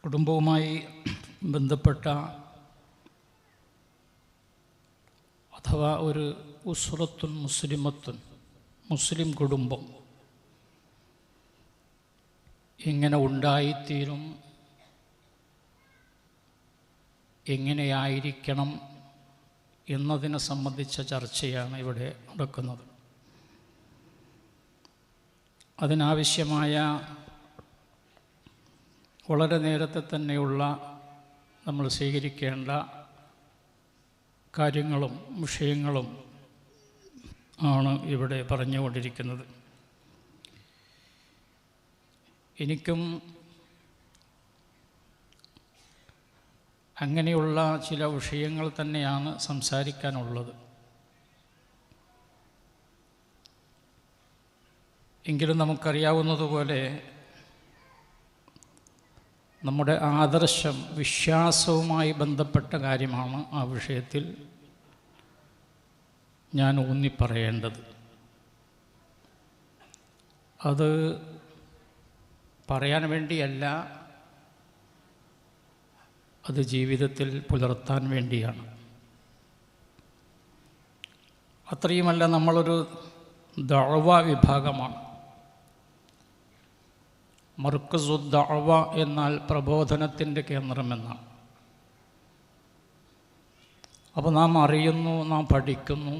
കുടുംബവുമായി ബന്ധപ്പെട്ട അഥവാ ഒരു ഉസ്റത്തുൻ മുസ്ലിമത്തുൻ, മുസ്ലിം കുടുംബം എങ്ങനെ ഉണ്ടായിത്തീരും, എങ്ങനെയായിരിക്കണം എന്നതിനെ സംബന്ധിച്ച ചർച്ചയാണ് ഇവിടെ നടക്കുന്നത്. അതിനാവശ്യമായ വളരെ നേരത്തെ തന്നെയുള്ള നമ്മൾ സ്വീകരിക്കേണ്ട കാര്യങ്ങളും വിഷയങ്ങളും ആണ് ഇവിടെ പറഞ്ഞുകൊണ്ടിരിക്കുന്നത്. എനിക്കും അങ്ങനെയുള്ള ചില വിഷയങ്ങൾ തന്നെയാണ് സംസാരിക്കാനുള്ളത്. എങ്കിലും നമുക്കറിയാവുന്നതുപോലെ നമ്മുടെ ആദർശം വിശ്വാസവുമായി ബന്ധപ്പെട്ട കാര്യമാണ് ആ വിഷയത്തിൽ ഞാൻ ഊന്നിപ്പറയേണ്ടത്. അത് പറയാൻ വേണ്ടിയല്ല, അത് ജീവിതത്തിൽ പുലർത്താൻ വേണ്ടിയാണ്. അത്രയുമല്ല, നമ്മളൊരു ദഅവ വിഭാഗമാണ്. മർക്കസു ദഅവ എന്നാൽ പ്രബോധനത്തിൻ്റെ കേന്ദ്രമെന്നാണ്. അപ്പോൾ നാം അറിയുന്നു, നാം പഠിക്കുന്നു,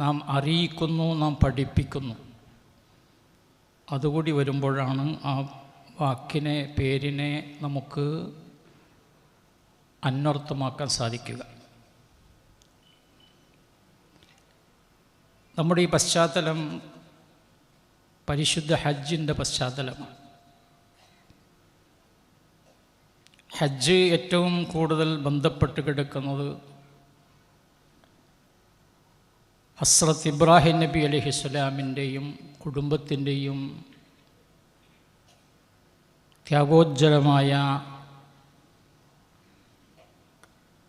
നാം അറിയിക്കുന്നു, നാം പഠിപ്പിക്കുന്നു. അതുകൂടി വരുമ്പോഴാണ് ആ വാക്കിനെ, പേരിനെ നമുക്ക് അന്വർത്ഥമാക്കാൻ സാധിക്കുക. നമ്മുടെ ഈ പശ്ചാത്തലം പരിശുദ്ധ ഹജ്ജിൻ്റെ പശ്ചാത്തലമാണ്. ഹജ്ജ് ഏറ്റവും കൂടുതൽ ബന്ധപ്പെട്ട് കിടക്കുന്നത് ഹസ്രത്ത് ഇബ്രാഹിം നബി അലൈഹിസ്സലാമിൻ്റെയും കുടുംബത്തിൻ്റെയും ത്യാഗോജ്ജലമായ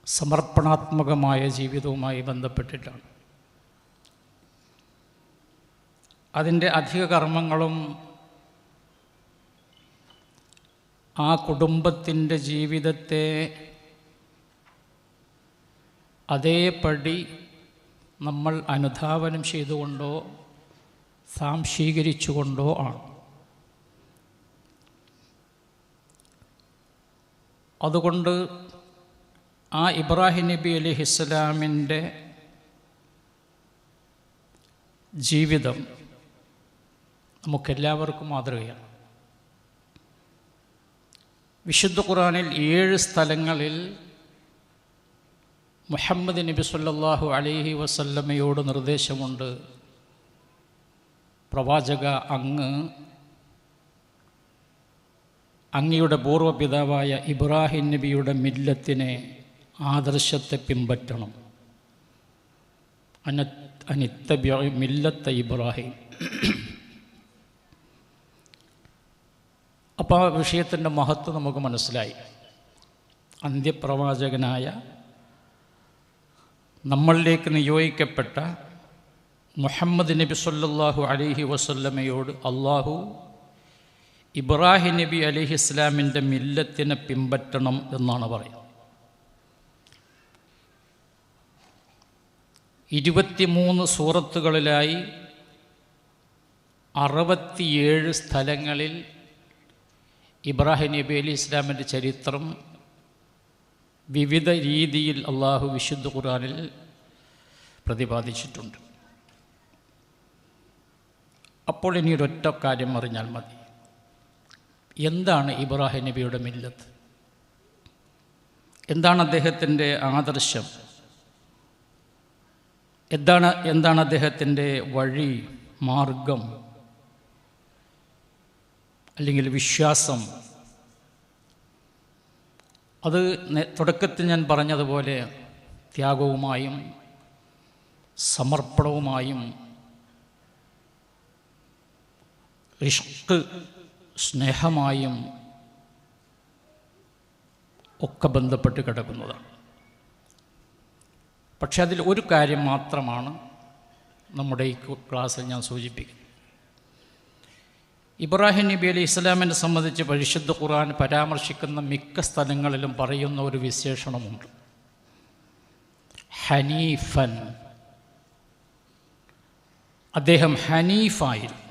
സമർപ്പണാത്മകമായ ജീവിതവുമായി ബന്ധപ്പെട്ടിട്ടാണ്. അതിൻ്റെ അധിക കർമ്മങ്ങളും ആ കുടുംബത്തിൻ്റെ ജീവിതത്തെ അതേപടി നമ്മൾ അനുധാവനം ചെയ്തുകൊണ്ടോ സാംശീകരിച്ചുകൊണ്ടോ ആണ്. അതുകൊണ്ട് ആ ഇബ്രാഹിം നബി അലൈഹിസ്സലാമിൻ്റെ ജീവിതം നമുക്കെല്ലാവർക്കും മാതൃകയാണ്. വിശുദ്ധ ഖുർആനിൽ 7 സ്ഥലങ്ങളിൽ മുഹമ്മദ് നബി സല്ലല്ലാഹു അലൈഹി വസല്ലമയോട് നിർദ്ദേശമുണ്ട്, പ്രവാചക, അങ്ങയുടെ പൂർവ്വപിതാവായ ഇബ്രാഹിം നബിയുടെ മില്ലത്തിനെ, ആദർശത്തെ പിൻപറ്റണം. അനിത്തബിഅ മില്ലത്ത ഇബ്രാഹിം. അപ്പോൾ ആ വിഷയത്തിൻ്റെ മഹത്വം നമുക്ക് മനസ്സിലായി. അന്ത്യപ്രവാചകനായ നമ്മളിലേക്ക് നിയോഗിക്കപ്പെട്ട മുഹമ്മദ് നബി സല്ലല്ലാഹു അലൈഹി വസല്ലമയോട് അള്ളാഹു ഇബ്രാഹിം നബി അലൈഹി ഇസ്ലാമിൻ്റെ മില്ലത്തിനെ പിൻപറ്റണം എന്നാണ് പറയുന്നത്. 23 സൂറത്തുകളിലായി 67 സ്ഥലങ്ങളിൽ ഇബ്രാഹിം നബി അലൈഹി ഇസ്ലാമിൻ്റെ ചരിത്രം വിവിധ രീതിയിൽ അള്ളാഹു വിശുദ്ധ ഖുർആനിൽ പ്രതിപാദിച്ചിട്ടുണ്ട്. അപ്പോൾ ഇനി ഒരൊറ്റ കാര്യം അറിഞ്ഞാൽ മതി. എന്താണ് ഇബ്രാഹിം നബിയുടെ മില്ലത്ത്? എന്താണ് അദ്ദേഹത്തിൻ്റെ ആദർശം? എന്താണ് അദ്ദേഹത്തിൻ്റെ വഴി, മാർഗം, അല്ലെങ്കിൽ വിശ്വാസം? അത് തുടക്കത്തിൽ ഞാൻ പറഞ്ഞതുപോലെ ത്യാഗവുമായും സമർപ്പണവുമായും ഇഷ്ക്, സ്നേഹമായും ഒക്കെ ബന്ധപ്പെട്ട് കിടക്കുന്നതാണ്. പക്ഷെ അതിൽ ഒരു കാര്യം മാത്രമാണ് നമ്മുടെ ഈ ക്ലാസ്സിൽ ഞാൻ സൂചിപ്പിക്കുന്നത്. ഇബ്രാഹിം നബി അലൈഹി ഇസ്ലാമിനെ സംബന്ധിച്ച് പരിശുദ്ധ ഖുർആൻ പരാമർശിക്കുന്ന മിക്ക സ്ഥലങ്ങളിലും പറയുന്ന ഒരു വിശേഷണമുണ്ട്, ഹനീഫൻ. അദ്ദേഹം ഹനീഫായിരുന്നു.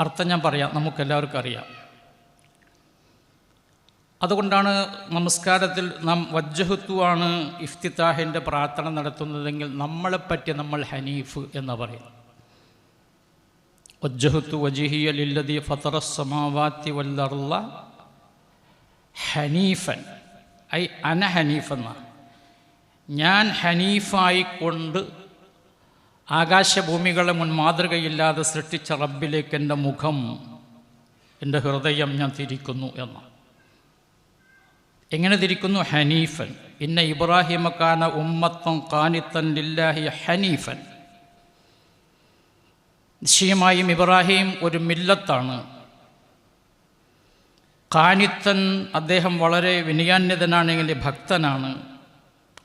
അർത്ഥം ഞാൻ പറയാം, നമുക്കെല്ലാവർക്കും അറിയാം. അതുകൊണ്ടാണ് നമസ്കാരത്തിൽ നാം വജ്ജഹത്തു ആണ് ഇഫ്തിതാഹിൻ്റെ പ്രാർത്ഥന നടത്തുന്നതെങ്കിൽ നമ്മളെപ്പറ്റി നമ്മൾ ഹനീഫ് എന്ന് പറയും. വജ്ജഹത്തു വജിഹിയ ലില്ലദീ ഫതറസ് സമാവാതി വൽ അർള ഹനീഫൻ, ഐ അന ഹനീഫ് എന്നാണ്. ഞാൻ ഹനീഫായിക്കൊണ്ട് ആകാശഭൂമികളെ മുൻമാതൃകയില്ലാതെ സൃഷ്ടിച്ച റബ്ബിലേക്ക് എൻ്റെ മുഖം, എൻ്റെ ഹൃദയം ഞാൻ തിരിക്കുന്നു എന്നാണ്. എങ്ങനെ തിരിക്കുന്നു? ഹനീഫൻ. ഇന്ന ഇബ്രാഹിമ കാന ഉമ്മത്തൻ ഖാനിത്തൻ ലില്ലാഹി ഹനീഫൻ. നിശ്ചയമായും ഇബ്രാഹിം ഒരു മില്ലത്താണ്. ഖാനിത്തൻ, അദ്ദേഹം വളരെ വിനയാന്യതനാണെങ്കിൽ ഭക്തനാണ്,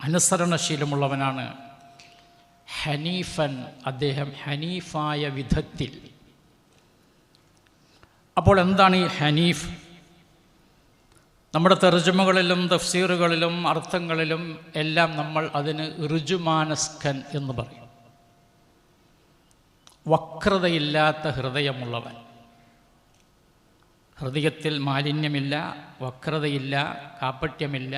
അനുസരണശീലമുള്ളവനാണ്. ഹനീഫൻ, അദ്ദേഹം ഹനീഫായ വിധത്തിൽ. അപ്പോൾ എന്താണ് ഈ ഹനീഫ്? നമ്മുടെ തർജമകളിലും തഫ്സീറുകളിലും അർത്ഥങ്ങളിലും എല്ലാം നമ്മൾ അതിന് ഋജുമാനസ്കൻ എന്ന് പറയും. വക്രതയില്ലാത്ത ഹൃദയമുള്ളവൻ. ഹൃദയത്തിൽ മാലിന്യമില്ല, വക്രതയില്ല, കാപട്യമില്ല,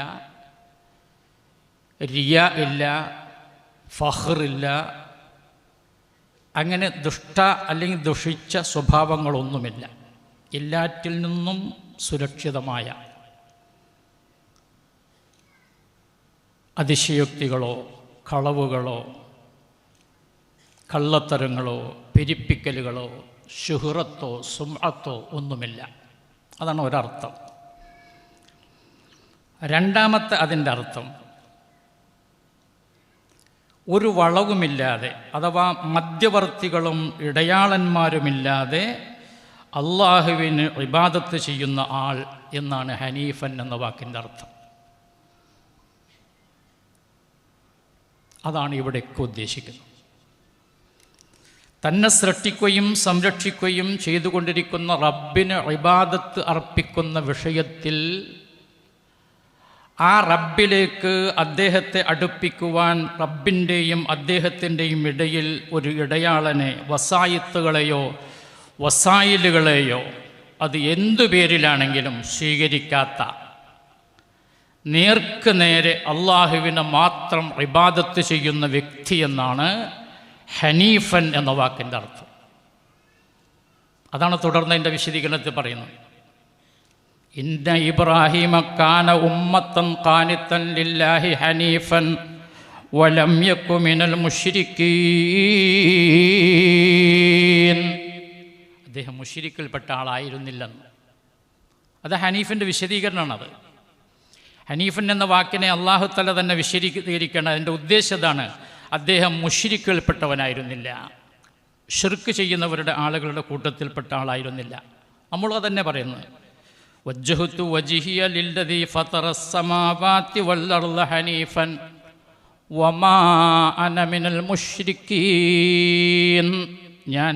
റിയ ഇല്ല, ഫഖ്റില്ല, അങ്ങനെ ദുഷ്ട അല്ലെങ്കിൽ ദുഷിച്ച സ്വഭാവങ്ങളൊന്നുമില്ല. എല്ലാറ്റിൽ നിന്നും സുരക്ഷിതമായ, അതിശയോക്തികളോ കളവുകളോ കള്ളത്തരങ്ങളോ പെരിപ്പിക്കലുകളോ ശുഹ്റത്തോ സുംഅത്തോ ഒന്നുമില്ല. അതാണ് ഒരർത്ഥം. രണ്ടാമത്തെ അതിൻ്റെ അർത്ഥം, ഒരു വളവുമില്ലാതെ അഥവാ മധ്യവർത്തികളും ഇടയാളന്മാരുമില്ലാതെ അള്ളാഹുവിന് ഇബാദത്ത് ചെയ്യുന്ന ആൾ എന്നാണ് ഹനീഫൻ എന്ന വാക്കിൻ്റെ അർത്ഥം. അതാണ് ഇവിടെയൊക്കെ ഉദ്ദേശിക്കുന്നത്. തന്നെ സൃഷ്ടിക്കുകയും സംരക്ഷിക്കുകയും ചെയ്തുകൊണ്ടിരിക്കുന്ന റബ്ബിന് ഇബാദത്ത് അർപ്പിക്കുന്ന വിഷയത്തിൽ ആ റബ്ബിലേക്ക് അദ്ദേഹത്തെ അടുപ്പിക്കുവാൻ റബ്ബിൻ്റെയും അദ്ദേഹത്തിൻ്റെയും ഇടയിൽ ഒരു ഇടയാളനെ, വസായിത്തുകളെയോ വസായിലുകളെയോ അത് എന്തു പേരിലാണെങ്കിലും സ്വീകരിക്കാത്ത, നേർക്ക് നേരെ അള്ളാഹുവിനെ മാത്രം ഇബാദത്ത് ചെയ്യുന്ന വ്യക്തി എന്നാണ് ഹനീഫൻ എന്ന വാക്കിൻ്റെ അർത്ഥം. അതാണ് തുടർന്ന് അതിൻ്റെ വിശദീകരണത്തിൽ പറയുന്നത്. ഇന്ന ഇബ്രാഹിമ കാന ഉമ്മത്തൻ ഖാനിത്തൻ ലില്ലാഹി ഹനീഫൻ വലം യകു മിനൽ മുശ്രിക്കീൻ. അദ്ദേഹം മുശ്രിക്കിൽപ്പെട്ട ആളായിരുന്നില്ലെന്ന്. അത് ഹനീഫിൻ്റെ വിശദീകരണമാണത്. ഹനീഫൻ എന്ന വാക്കിനെ അല്ലാഹു തആല തന്നെ വിശദീകരിക്കണം. അതിൻ്റെ ഉദ്ദേശം ഇതാണ്, അദ്ദേഹം മുശ്രിക്കിൽപ്പെട്ടവനായിരുന്നില്ല, ഷിർക്ക് ചെയ്യുന്നവരുടെ ആളുകളുടെ കൂട്ടത്തിൽപ്പെട്ട ആളായിരുന്നില്ല. നമ്മളും തന്നെ പറയുന്നത്, വജ്ജഹ്തു വജ്ഹിയ ലില്ലദീ ഫതറസ് സമാവാതി വൽ അർള ഹനീഫൻ വമാ അന മിനൽ മുശ്രിക്കീൻ. ഞാൻ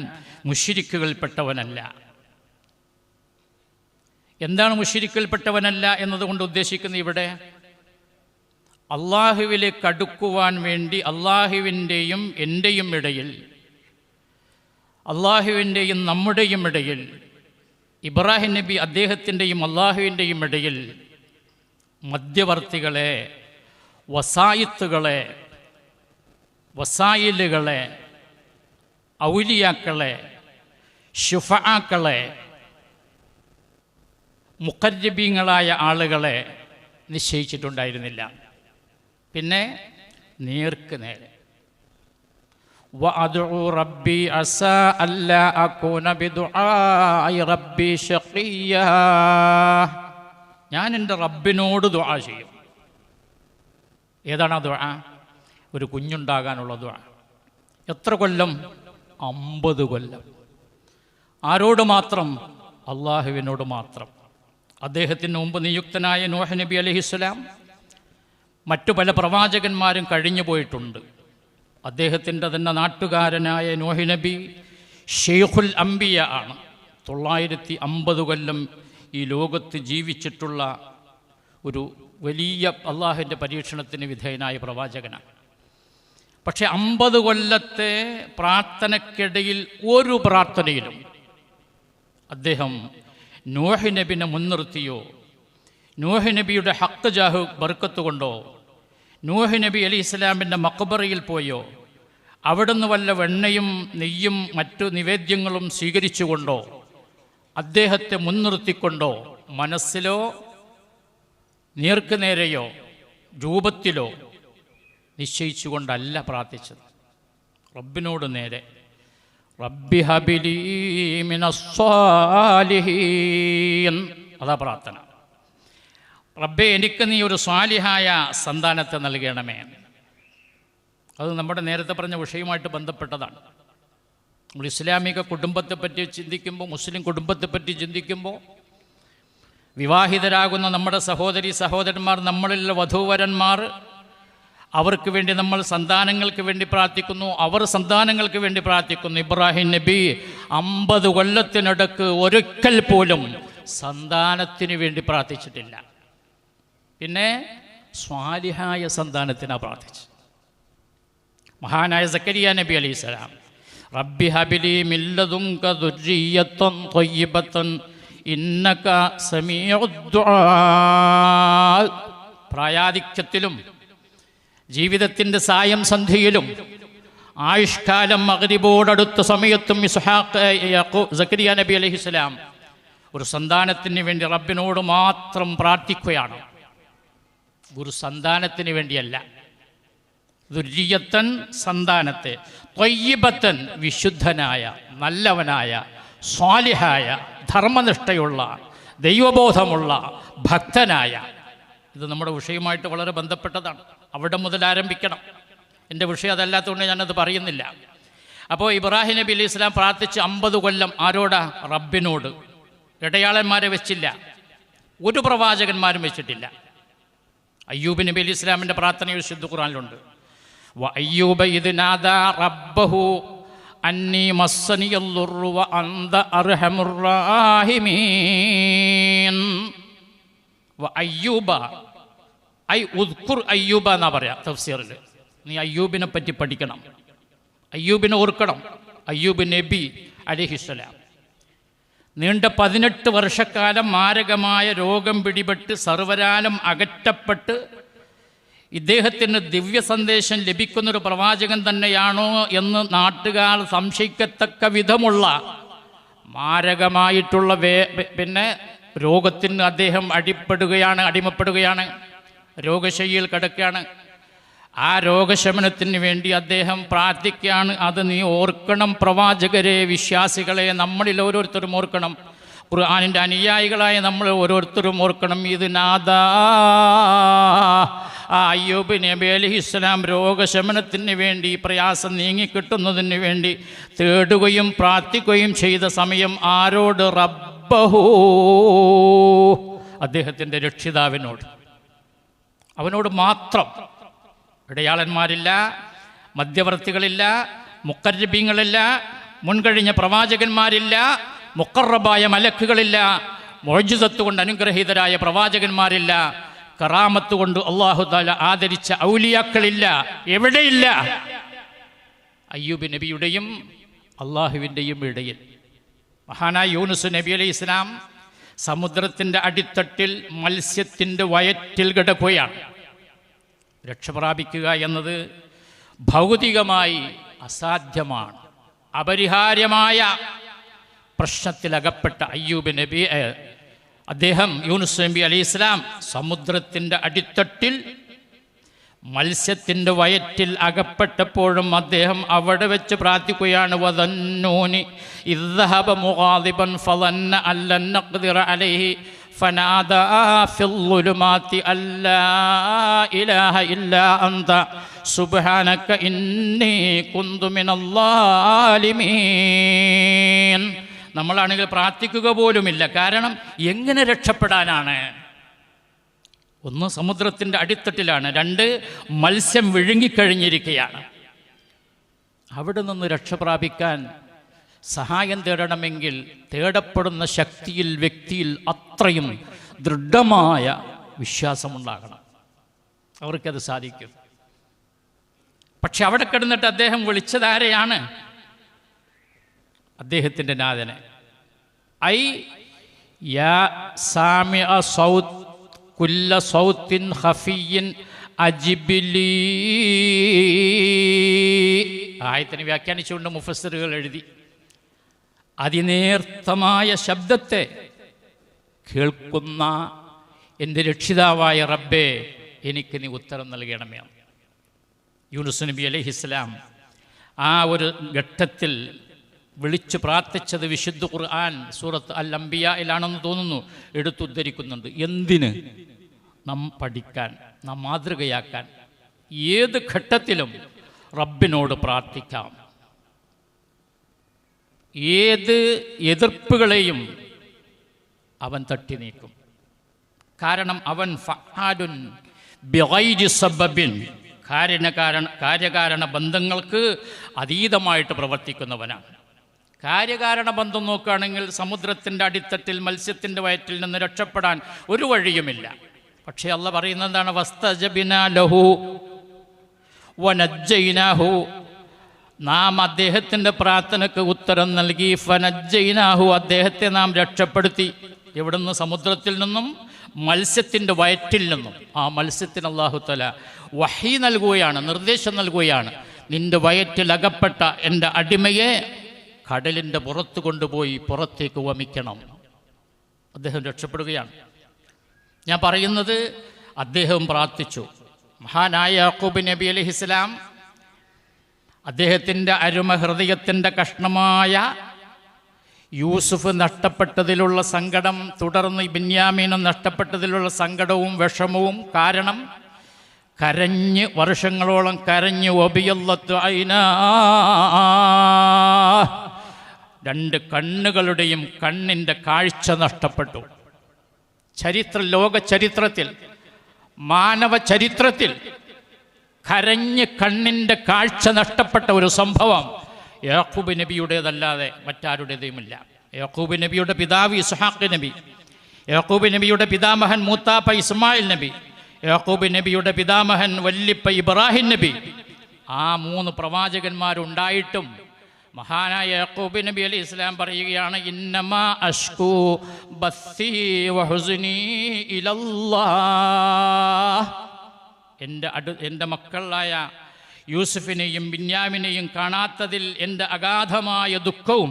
മുശ്രിക്കുകളിൽപ്പെട്ടവനല്ല. എന്താണ് മുശ്രിക്കിൽപ്പെട്ടവനല്ല എന്നതുകൊണ്ട് ഉദ്ദേശിക്കുന്നത്? ഇവിടെ അള്ളാഹുവിലേക്ക് അടുക്കുവാൻ വേണ്ടി അള്ളാഹുവിൻ്റെയും എൻ്റെയും ഇടയിൽ, അള്ളാഹുവിൻ്റെയും നമ്മുടെയും ഇടയിൽ, ഇബ്രാഹിം നബി അദ്ദേഹത്തിൻ്റെയും അള്ളാഹുവിൻ്റെയും ഇടയിൽ മധ്യവർത്തികളെ, വസായിത്തുകളെ, വസായിലുകളെ, ഔലിയാക്കളെ, ശുഫആക്കളെ, മുഖർജബീങ്ങളായ ആളുകളെ നിശ്ചയിച്ചിട്ടുണ്ടായിരുന്നില്ല. പിന്നെ നേർക്ക് നേരെ വഅദ്ഉ റബ്ബി അസാ അല്ലാ അകൂന ബിദുആഇ റബ്ബി ശഖിയ്യാ. ഞാൻ എൻ്റെ റബ്ബിനോട് ദുആ ചെയ്യും. ഏതാണ് ആ ദുആ? ഒരു കുഞ്ഞുണ്ടാകാനുള്ള ദുആ. എത്ര കൊല്ലം? 50 കൊല്ലം. ആരോട് മാത്രം? അള്ളാഹുവിനോട് മാത്രം. അദ്ദേഹത്തിന് മുമ്പ് നിയുക്തനായ നൂഹ് നബി അലൈഹിസ്സലാം, മറ്റു പല പ്രവാചകന്മാരും കഴിഞ്ഞു പോയിട്ടുണ്ട്. അദ്ദേഹത്തിൻ്റെ തന്നെ നാട്ടുകാരനായ നൂഹ് നബി ഷെയ്ഖുൽ അംബിയ ആണ്. 950 കൊല്ലം ഈ ലോകത്ത് ജീവിച്ചിട്ടുള്ള ഒരു വലിയ അള്ളാഹുവിൻ്റെ പരീക്ഷണത്തിന് വിധേയനായ പ്രവാചകനാണ്. പക്ഷെ 50 കൊല്ലത്തെ പ്രാർത്ഥനയ്ക്കിടയിൽ ഒരു പ്രാർത്ഥനയിലും അദ്ദേഹം നൂഹ് നബിനെ മുൻനിർത്തിയോ, നൂഹ് നബിയുടെ ഹക്ക് ജാഹ് ബർക്കത്ത് കൊണ്ടോ, നൂഹ് നബി അലൈഹി ഇസ്ലാമിൻ്റെ മഖബറയിൽ പോയോ, അവിടുന്ന് വല്ല വെണ്ണയും നെയ്യും മറ്റു നിവേദ്യങ്ങളും സ്വീകരിച്ചുകൊണ്ടോ, അദ്ദേഹത്തെ മുൻനിർത്തിക്കൊണ്ടോ, മനസ്സിലോ നേർക്കുനേരെയോ രൂപത്തിലോ നിശ്ചയിച്ചുകൊണ്ടല്ല പ്രാർത്ഥിച്ചത്. റബ്ബിനോട് നേരെ, റബ്ബി ഹബിലി മിനസ്സാലിഹീൻ, അതാ പ്രാർത്ഥന. റബ്ബേ, എനിക്ക് നീ ഒരു സ്വാലിഹായ സന്താനത്തെ നൽകണമേ. അത് നമ്മുടെ നേരത്തെ പറഞ്ഞ വിഷയവുമായിട്ട് ബന്ധപ്പെട്ടതാണ്. നമ്മൾ ഇസ്ലാമിക കുടുംബത്തെപ്പറ്റി ചിന്തിക്കുമ്പോൾ, മുസ്ലിം കുടുംബത്തെപ്പറ്റി ചിന്തിക്കുമ്പോൾ, വിവാഹിതരാകുന്ന നമ്മുടെ സഹോദരി സഹോദരന്മാർ, നമ്മളിലുള്ള വധൂവരന്മാർ, അവർക്ക് വേണ്ടി നമ്മൾ സന്താനങ്ങൾക്ക് വേണ്ടി പ്രാർത്ഥിക്കുന്നു, അവർ സന്താനങ്ങൾക്ക് വേണ്ടി പ്രാർത്ഥിക്കുന്നു. ഇബ്രാഹിം നബി 50 കൊല്ലത്തിനിടക്ക് ഒരിക്കൽ പോലും സന്താനത്തിന് വേണ്ടി പ്രാർത്ഥിച്ചിട്ടില്ല. പിന്നെ സ്വാലിഹായ സന്താനത്തിനാണ് പ്രാർത്ഥിച്ചത്. മഹാനായ സക്കരിയ നബി അലൈഹി സ്വലാം, റബ്ബി ഹബിലി മിൻ ലദുൻക ദുർരിയ്യത്തൻ ത്വയ്യിബത്തൻ ഇന്നക സമീഉദ് ദുആ. പ്രായാധിക്യത്തിലും ജീവിതത്തിൻ്റെ സായം സന്ധിയിലും ആയുഷ്കാലം മഗ്രിബോടടുത്ത സമയത്തും സക്കരിയ നബി അലൈഹി സ്വലാം ഒരു സന്താനത്തിന് വേണ്ടി റബ്ബിനോട് മാത്രം പ്രാർത്ഥിക്കുകയാണ്. ഒരു സന്താനത്തിന് വേണ്ടിയല്ല, ദുർരിയത്തൻ സന്താനത്തെ, ത്വയ്യിബത്തൻ വിശുദ്ധനായ, നല്ലവനായ, സ്വാലിഹായ, ധർമ്മനിഷ്ഠയുള്ള, ദൈവബോധമുള്ള, ഭക്തനായ. ഇത് നമ്മുടെ വിഷയവുമായിട്ട് വളരെ ബന്ധപ്പെട്ടതാണ്. അവിടെ മുതൽ ആരംഭിക്കണം. എൻ്റെ വിഷയം അതല്ലാത്തതുകൊണ്ട് ഞാനത് പറയുന്നില്ല. അപ്പോൾ ഇബ്രാഹിം നബി അലൈഹി സ്വലാം പ്രാർത്ഥിച്ച് 50 കൊല്ലം ആരോടാ? റബ്ബിനോട്. ഇടയാളന്മാരെ വെച്ചില്ല, ഒരു പ്രവാചകന്മാരും വെച്ചിട്ടില്ല. അയ്യൂബ് നബി അലൈഹി സ്വലാമിൻ്റെ പ്രാർത്ഥന വിശുദ്ധ ഖുർആനിലുണ്ട്. വ അയ്യൂബ ഇദ് നാദാ റബ്ബഹു അന്നി മസ്സനിയൽ ദുർറു വ അന്ത അർഹമുർ റഹീമീൻ. വ അയ്യൂബ, ഐ ഉദ്കുർ അയ്യൂബ എന്നാ പറയാ തഫ്സീറിൽ. നീ അയ്യൂബിനെ പറ്റി പഠിക്കണം, അയ്യൂബിനെ ഓർക്കണം. അയ്യൂബ് നബി അലൈഹിസ്സലാം നീണ്ട 18 വർഷക്കാലം മാരകമായ രോഗം പിടിപെട്ട് സർവരാലും അകറ്റപ്പെട്ട് ഇദ്ദേഹത്തിന് ദിവ്യ സന്ദേശം ലഭിക്കുന്നൊരു പ്രവാചകൻ തന്നെയാണോ എന്ന് നാട്ടുകാർ സംശയിക്കത്തക്ക വിധമുള്ള മാരകമായിട്ടുള്ള പിന്നെ രോഗത്തിന് അദ്ദേഹം അടിമപ്പെടുകയാണ്, രോഗശയ്യയിൽ കിടക്കുകയാണ്. ആ രോഗശമനത്തിന് വേണ്ടി അദ്ദേഹം പ്രാർത്ഥിക്കുകയാണ്. അത് നീ ഓർക്കണം പ്രവാചകരെ, വിശ്വാസികളെ, നമ്മളിൽ ഓരോരുത്തരും ഓർക്കണം. ഖുർആനിൻ്റെ അനുയായികളായ നമ്മൾ ഓരോരുത്തരും ഓർക്കണം. ഇത് നാദാ, അയ്യൂബ് നബി അലൈഹിസ്സലാം രോഗശമനത്തിന് വേണ്ടി, പ്രയാസം നീങ്ങിക്കിട്ടുന്നതിന് വേണ്ടി തേടുകയും പ്രാർത്ഥിക്കുകയും ചെയ്ത സമയം ആരോട്? റബ്ബഹു, അദ്ദേഹത്തിൻ്റെ രക്ഷിതാവിനോട്, അവനോട് മാത്രം. ഇടയാളന്മാരില്ല, മധ്യവർത്തികളില്ല, മുഖർബീങ്ങളില്ല, മുൻകഴിഞ്ഞ പ്രവാചകന്മാരില്ല, മുഖറബായ മലക്കുകളില്ല, മുഅ്ജിസത്ത് കൊണ്ട് അനുഗ്രഹീതരായ പ്രവാചകന്മാരില്ല, കറാമത്ത് കൊണ്ട് അല്ലാഹു തആല ആദരിച്ച ഔലിയാക്കളില്ല, എവിടെയില്ല. അയ്യൂബ് നബിയുടെയും അള്ളാഹുവിൻ്റെയും ഇടയിൽ മഹാനായ യൂനുസ് നബി അലൈഹി ഇസ്ലാം സമുദ്രത്തിൻ്റെ അടിത്തട്ടിൽ മത്സ്യത്തിൻ്റെ വയറ്റിൽ കിടക്കുകയാണ്. രക്ഷപ്രാപിക്കുക എന്നത് ഭൗതികമായി അസാധ്യമാണ്. അപരിഹാര്യമായ പ്രശ്നത്തിലകപ്പെട്ട അയ്യൂബ് നബി, അദ്ദേഹം യൂനുസ് നബി അലൈഹി ഇസ്ലാം സമുദ്രത്തിൻ്റെ അടിത്തട്ടിൽ മത്സ്യത്തിൻ്റെ വയറ്റിൽ അകപ്പെട്ടപ്പോഴും അദ്ദേഹം അവിടെ വെച്ച് പ്രാർത്ഥിക്കുകയാണ്. വദന്നൂനി ഇദ് ദഹബ മുഗാദിബൻ ഫളന്ന അല്ലൻ നഖ്ദിറ അലൈഹി ഫനാദാ ഫിൽ ളുലുമാതി അല്ലാ ഇലാഹ ഇല്ലാ അൻത സുബ്ഹാനക ഇന്നി കുന്തു മിനൽ ളാലിമീൻ. നമ്മളാണെങ്കിൽ പ്രാർത്ഥിക്കുക പോലുമില്ല. കാരണം എങ്ങനെ രക്ഷപ്പെടാനാണ്? ഒന്ന്, സമുദ്രത്തിൻ്റെ അടിത്തട്ടിലാണ്. 2, മത്സ്യം വിഴുങ്ങിക്കഴിഞ്ഞിരിക്കുകയാണ്. അവിടെ നിന്ന് രക്ഷപ്രാപിക്കാൻ സഹായം തേടണമെങ്കിൽ തേടപ്പെടുന്ന ശക്തിയിൽ, വ്യക്തിയിൽ അത്രയും ദൃഢമായ വിശ്വാസമുണ്ടാകണം. അവർക്കത് സാധിക്കും. പക്ഷെ അവിടെ കിടന്നിട്ട് അദ്ദേഹം വിളിച്ചതാരെയാണ്? അദ്ദേഹത്തിൻ്റെ നാഥനെ. ഐ യാ സാമിഅ സൗത്ത് കുല്ല സൗത്തിൻ ഖഫിയ്യിൻ അജിബിലി. ആയത്തിനെ വ്യാഖ്യാനിച്ചുകൊണ്ട് മുഫസ്സിറുകൾ എഴുതി, അതിനേർത്തമായ ശബ്ദത്തെ കേൾക്കുന്ന എൻ്റെ രക്ഷിതാവായ റബ്ബേ, എനിക്ക് നീ ഉത്തരം നൽകണമേ. യൂനുസ് നബി അലൈഹിസ്സലാം ആ ഒരു ഘട്ടത്തിൽ വിളിച്ചു പ്രാർത്ഥിച്ചത് വിശുദ്ധ ഖുർആൻ സൂറത്ത് അൽ അംബിയായിലാണെന്ന് തോന്നുന്നു, എടുത്തുദ്ധരിക്കുന്നുണ്ട്. എന്തിന്? നാം പഠിക്കാൻ, നാം മാതൃകയാക്കാൻ. ഏത് ഘട്ടത്തിലും റബ്ബിനോട് പ്രാർത്ഥിക്കാം. ഏത് എതിർപ്പുകളെയും അവൻ തട്ടി നീക്കും. കാരണം അവൻ ഫഅാലുൻ ബിഗൈരി സബബിൻ, കാര്യകാരണ ബന്ധങ്ങൾക്ക് അതീതമായിട്ട് പ്രവർത്തിക്കുന്നവനാണ്. കാര്യകാരണ ബന്ധം നോക്കുകയാണെങ്കിൽ സമുദ്രത്തിൻ്റെ അടിത്തട്ടിൽ മത്സ്യത്തിൻ്റെ വയറ്റിൽ നിന്ന് രക്ഷപ്പെടാൻ ഒരു വഴിയുമില്ല. പക്ഷേ അള്ളാഹ് പറയുന്നത് എന്താണ്? വസ്തജബിനാ ലഹു വനജ്ജൈനാഹു, നാം അദ്ദേഹത്തിൻ്റെ പ്രാർത്ഥനയ്ക്ക് ഉത്തരം നൽകി. ഫനജ്ജൈനാഹു, അദ്ദേഹത്തെ നാം രക്ഷപ്പെടുത്തി. എവിടുന്ന്? സമുദ്രത്തിൽ നിന്നും മത്സ്യത്തിൻ്റെ വയറ്റിൽ നിന്നും. ആ മത്സ്യത്തിന് അല്ലാഹു തആല വഹി നൽകുകയാണ്, നിർദ്ദേശം നൽകുകയാണ്. നിന്റെ വയറ്റിൽ അകപ്പെട്ട എൻ്റെ അടിമയെ കടലിൻ്റെ പുറത്ത് കൊണ്ടുപോയി പുറത്തേക്ക് വമിക്കണം. അദ്ദേഹം രക്ഷപ്പെടുകയാണ്. ഞാൻ പറയുന്നത്, അദ്ദേഹം പ്രാർത്ഥിച്ചു. മഹാനായ യാക്കൂബ് നബി അലൈഹിസ്സലാം അദ്ദേഹത്തിൻ്റെ അരുമ ഹൃദയത്തിൻ്റെ കഷ്ണമായ യൂസുഫ് നഷ്ടപ്പെട്ടതിലുള്ള സങ്കടം, തുടർന്ന് ബിന്യാമീനും നഷ്ടപ്പെട്ടതിലുള്ള സങ്കടവും വിഷമവും കാരണം കരഞ്ഞ്, വർഷങ്ങളോളം കരഞ്ഞ്, ഒബിയല്ലത്തു ഐനാ, രണ്ട് കണ്ണുകളുടെയും കണ്ണിൻ്റെ കാഴ്ച നഷ്ടപ്പെട്ടു. ലോക ചരിത്രത്തിൽ, മാനവ ചരിത്രത്തിൽ കരഞ്ഞ് കണ്ണിൻ്റെ കാഴ്ച നഷ്ടപ്പെട്ട ഒരു സംഭവം യാക്കൂബ് നബിയുടേതല്ലാതെ മറ്റാരുടേതുമില്ല. യാക്കൂബ് നബിയുടെ പിതാവ് ഇസ്ഹാഖ് നബി, യാക്കൂബ് നബിയുടെ പിതാമഹൻ മൂത്താപ്പ ഇസ്മായിൽ നബി, യാക്കൂബ് നബിയുടെ പിതാമഹൻ വല്ലിപ്പ ഇബ്രാഹിം നബി, ആ 3 പ്രവാചകന്മാരുണ്ടായിട്ടും മഹാനായ യാക്കൂബ് നബി അലൈഹി ഇസ്ലാം പറയുകയാണ്, ഇന്നമാ അഷ്കൂ ബസ്സി വഹുസ്നി ഇലല്ലാഹ്. എൻ്റെ മക്കളായ യൂസുഫിനെയും ബിന്യാമിനെയും കാണാത്തതിൽ എൻ്റെ അഗാധമായ ദുഃഖവും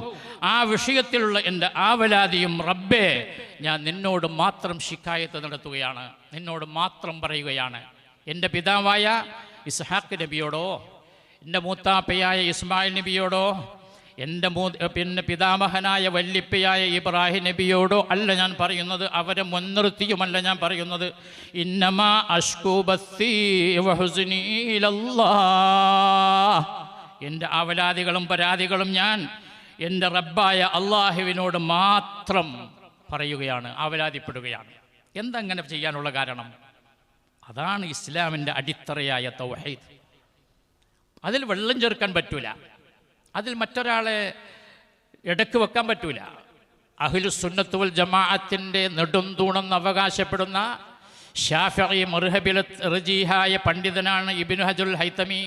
ആ വിഷയത്തിലുള്ള എൻ്റെ ആവലാതിയും റബ്ബേ, ഞാൻ നിന്നോട് മാത്രം ശിക്കായത്ത് നടത്തുകയാണ്, നിന്നോട് മാത്രം പറയുകയാണ്. എൻ്റെ പിതാവായ ഇസ്ഹാഖ് നബിയോടോ, എൻ്റെ മൂത്താപ്പയായ ഇസ്മായിൽ നബിയോടോ, എൻ്റെ പിതാമഹനായ വല്ലിപ്പയായ ഇബ്രാഹിം നബിയോടോ അല്ല ഞാൻ പറയുന്നത്, അവരെ മുൻനിർത്തിയുമല്ല ഞാൻ പറയുന്നത്. ഇന്നമാ അഷ്കൂ ബസ്സി വഹുസ്നി ഇലല്ലാഹ്, എൻ്റെ ആവലാദികളും പരാതികളും ഞാൻ എൻ്റെ റബ്ബായ അള്ളാഹുവിനോട് മാത്രം പറയുകയാണ്, ആവലാതിപ്പെടുകയാണ്. എന്തങ്ങനെ ചെയ്യാനുള്ള കാരണം? അതാണ് ഇസ്ലാമിൻ്റെ അടിത്തറയായ തൗഹീദ്. അതിൽ വെള്ളം ചേർക്കാൻ പറ്റൂല, അതിൽ മറ്റൊരാളെ ഇടയ്ക്ക് വെക്കാൻ പറ്റൂല. അഹ്ലുസുന്നത്ത് വൽ ജമാഅത്തിൻ്റെ നെടുംതൂണെന്ന് അവകാശപ്പെടുന്ന ഷാഫിഈ മദ്ഹബിലെ റജീഹായ പണ്ഡിതനാണ് ഇബ്നു ഹജറുൽ ഹൈതമി.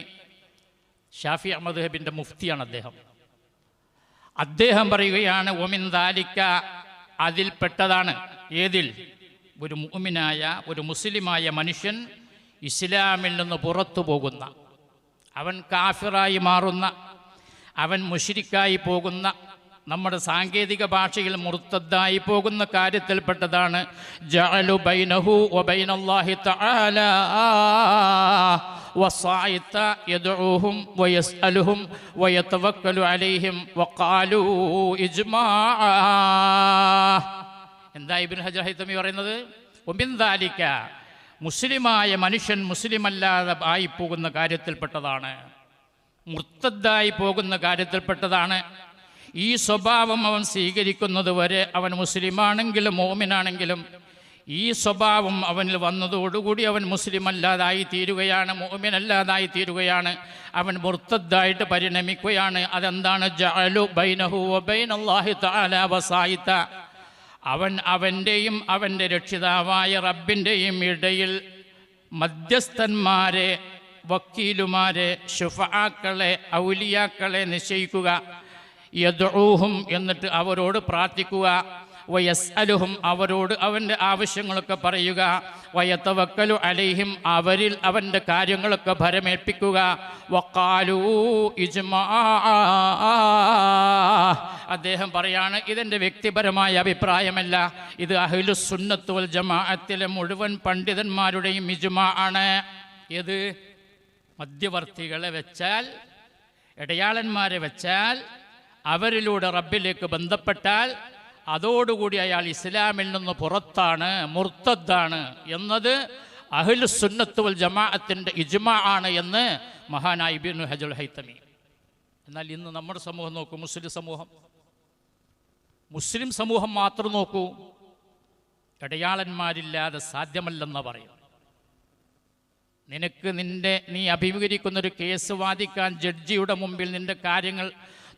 ഷാഫിഈ മദ്ഹബിൻ്റെ മുഫ്തിയാണ് അദ്ദേഹം. അദ്ദേഹം പറയുകയാണ്, ഒമിൻ ദാലിക, അതിൽപ്പെട്ടതാണ്. ഏതിൽ? ഒരു മുഅ്മിനായ, ഒരു മുസ്ലിമായ മനുഷ്യൻ ഇസ്ലാമിൽ നിന്ന് പുറത്തു പോകുന്ന, അവൻ കാഫിറായി മാറുന്ന, അവൻ മുശ്രിക്കായി പോകുന്ന, നമ്മുടെ സാങ്കേതിക ഭാഷയിൽ മുർത്തദ്ദായി പോകുന്ന കാര്യത്തിൽപ്പെട്ടതാണ് ജഅലു ബൈനഹു വബൈനല്ലാഹി തആല വസായിത യദ്ഉഹും വയസ്അലുഹും വയതവക്കലു അലൈഹിം വഖാലു ഇജ്മാഅ. എന്താ ഇബ്നു ഹജർ ഹൈതമി പറയുന്നത്? വമിൻ ദാലിക, മുസ്ലിമായ മനുഷ്യൻ മുസ്ലിമല്ലാതെ ആയി പോകുന്ന കാര്യത്തിൽപ്പെട്ടതാണ്, മുർത്തദ്ദായി പോകുന്ന കാര്യത്തിൽപ്പെട്ടതാണ്. ഈ സ്വഭാവം അവൻ സ്വീകരിക്കുന്നത് വരെ അവൻ മുസ്ലിമാണെങ്കിലും മോമിനാണെങ്കിലും ഈ സ്വഭാവം അവനിൽ വന്നതോടുകൂടി അവൻ മുസ്ലിം അല്ലാതായി തീരുകയാണ്, മുഅ്മിൻ അല്ലാതായി തീരുകയാണ്, അവൻ മുർത്തദ്ദായിട്ട് പരിണമിക്കുകയാണ്. അതെന്താണ്? ജഅലു ബൈനഹു വബൈനല്ലാഹി തആല വസായിത. അവൻ അവൻ്റെയും അവൻ്റെ രക്ഷിതാവായ റബ്ബിൻ്റെയും ഇടയിൽ മധ്യസ്ഥന്മാരെ, വക്കീലുമാരെ, ശുഫആക്കളെ, ഔലിയാക്കളെ നിശ്ചയിക്കുക. യദ്ഊഹും എന്നിട്ട് അവരോട് പ്രാർത്ഥിക്കുക. വയസ്അലുഹും അവരോട് അവൻ്റെ ആവശ്യങ്ങളൊക്കെ പറയുക. വയതവക്കലു അലൈഹിം അവരിൽ അവൻ്റെ കാര്യങ്ങളൊക്കെ ഭരമേൽപ്പിക്കുക. വഖാലൂ ഇജ്മാ. അദ്ദേഹം പറയാണ്, ഇതെൻ്റെ വ്യക്തിപരമായ അഭിപ്രായമല്ല, ഇത് അഹ്ലുസ് സുന്നത്ത് വൽ ജമാഅത്തിലെ മുഴുവൻ പണ്ഡിതന്മാരുടെയും ഇജ്മാ ആണ്. ഏത്? മധ്യവർത്തികളെ വെച്ചാൽ, ഇടയാളന്മാരെ വെച്ചാൽ, അവരിലൂടെ റബ്ബിലേക്ക് ബന്ധപ്പെട്ടാൽ അതോടുകൂടി അയാൾ ഇസ്ലാമിൽ നിന്ന് പുറത്താണ്, മുർത്തദ്ദാണ് എന്നത് അഹ്ലുസ് സുന്നത്ത് വൽ ജമാഅത്തിൻ്റെ ഇജ്മാ ആണ് എന്ന് മഹാനായ ഇബ്നു ഹജറുൽ ഹൈതമി. എന്നാൽ ഇന്ന് നമ്മുടെ സമൂഹം നോക്കൂ, മുസ്ലിം സമൂഹം മാത്രം നോക്കൂ, ഇടയാളന്മാരില്ലാതെ സാധ്യമല്ലെന്ന് പറയും. നീ അഭിമുഖീകരിക്കുന്നൊരു കേസ് വാദിക്കാൻ ജഡ്ജിയുടെ മുമ്പിൽ നിന്റെ കാര്യങ്ങൾ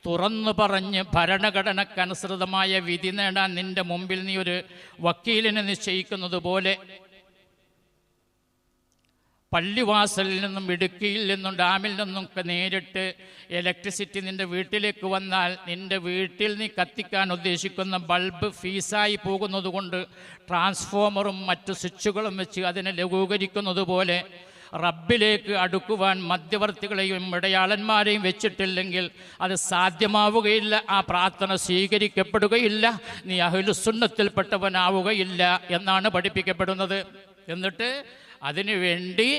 തുറന്നു പറഞ്ഞ് ഭരണഘടനക്കനുസൃതമായ വിധി നേടാൻ നിന്റെ മുമ്പിൽ നീ ഒരു വക്കീലിനെ നിശ്ചയിക്കുന്നത് പോലെ, പള്ളിവാസലിൽ നിന്നും ഇടുക്കിയിൽ നിന്നും ഡാമിൽ നിന്നൊക്കെ നേരിട്ട് ഇലക്ട്രിസിറ്റി നിൻ്റെ വീട്ടിലേക്ക് വന്നാൽ നിൻ്റെ വീട്ടിൽ നീ കത്തിക്കാൻ ഉദ്ദേശിക്കുന്ന ബൾബ് ഫീസായി പോകുന്നത് കൊണ്ട് ട്രാൻസ്ഫോമറും മറ്റു സ്വിച്ചുകളും വെച്ച് അതിനെ ലഘൂകരിക്കുന്നത് പോലെ റബ്ബിലേക്ക് അടുക്കുവാൻ മധ്യവർത്തികളെയും ഇടയാളന്മാരെയും വെച്ചിട്ടില്ലെങ്കിൽ അത് സാധ്യമാവുകയില്ല, ആ പ്രാർത്ഥന സ്വീകരിക്കപ്പെടുകയില്ല, നീ അഹ്ലുസ് സുന്നത്തിൽപ്പെട്ടവനാവുകയില്ല എന്നാണ് പഠിപ്പിക്കപ്പെടുന്നത്. എന്നിട്ട് അതിനുവേണ്ടി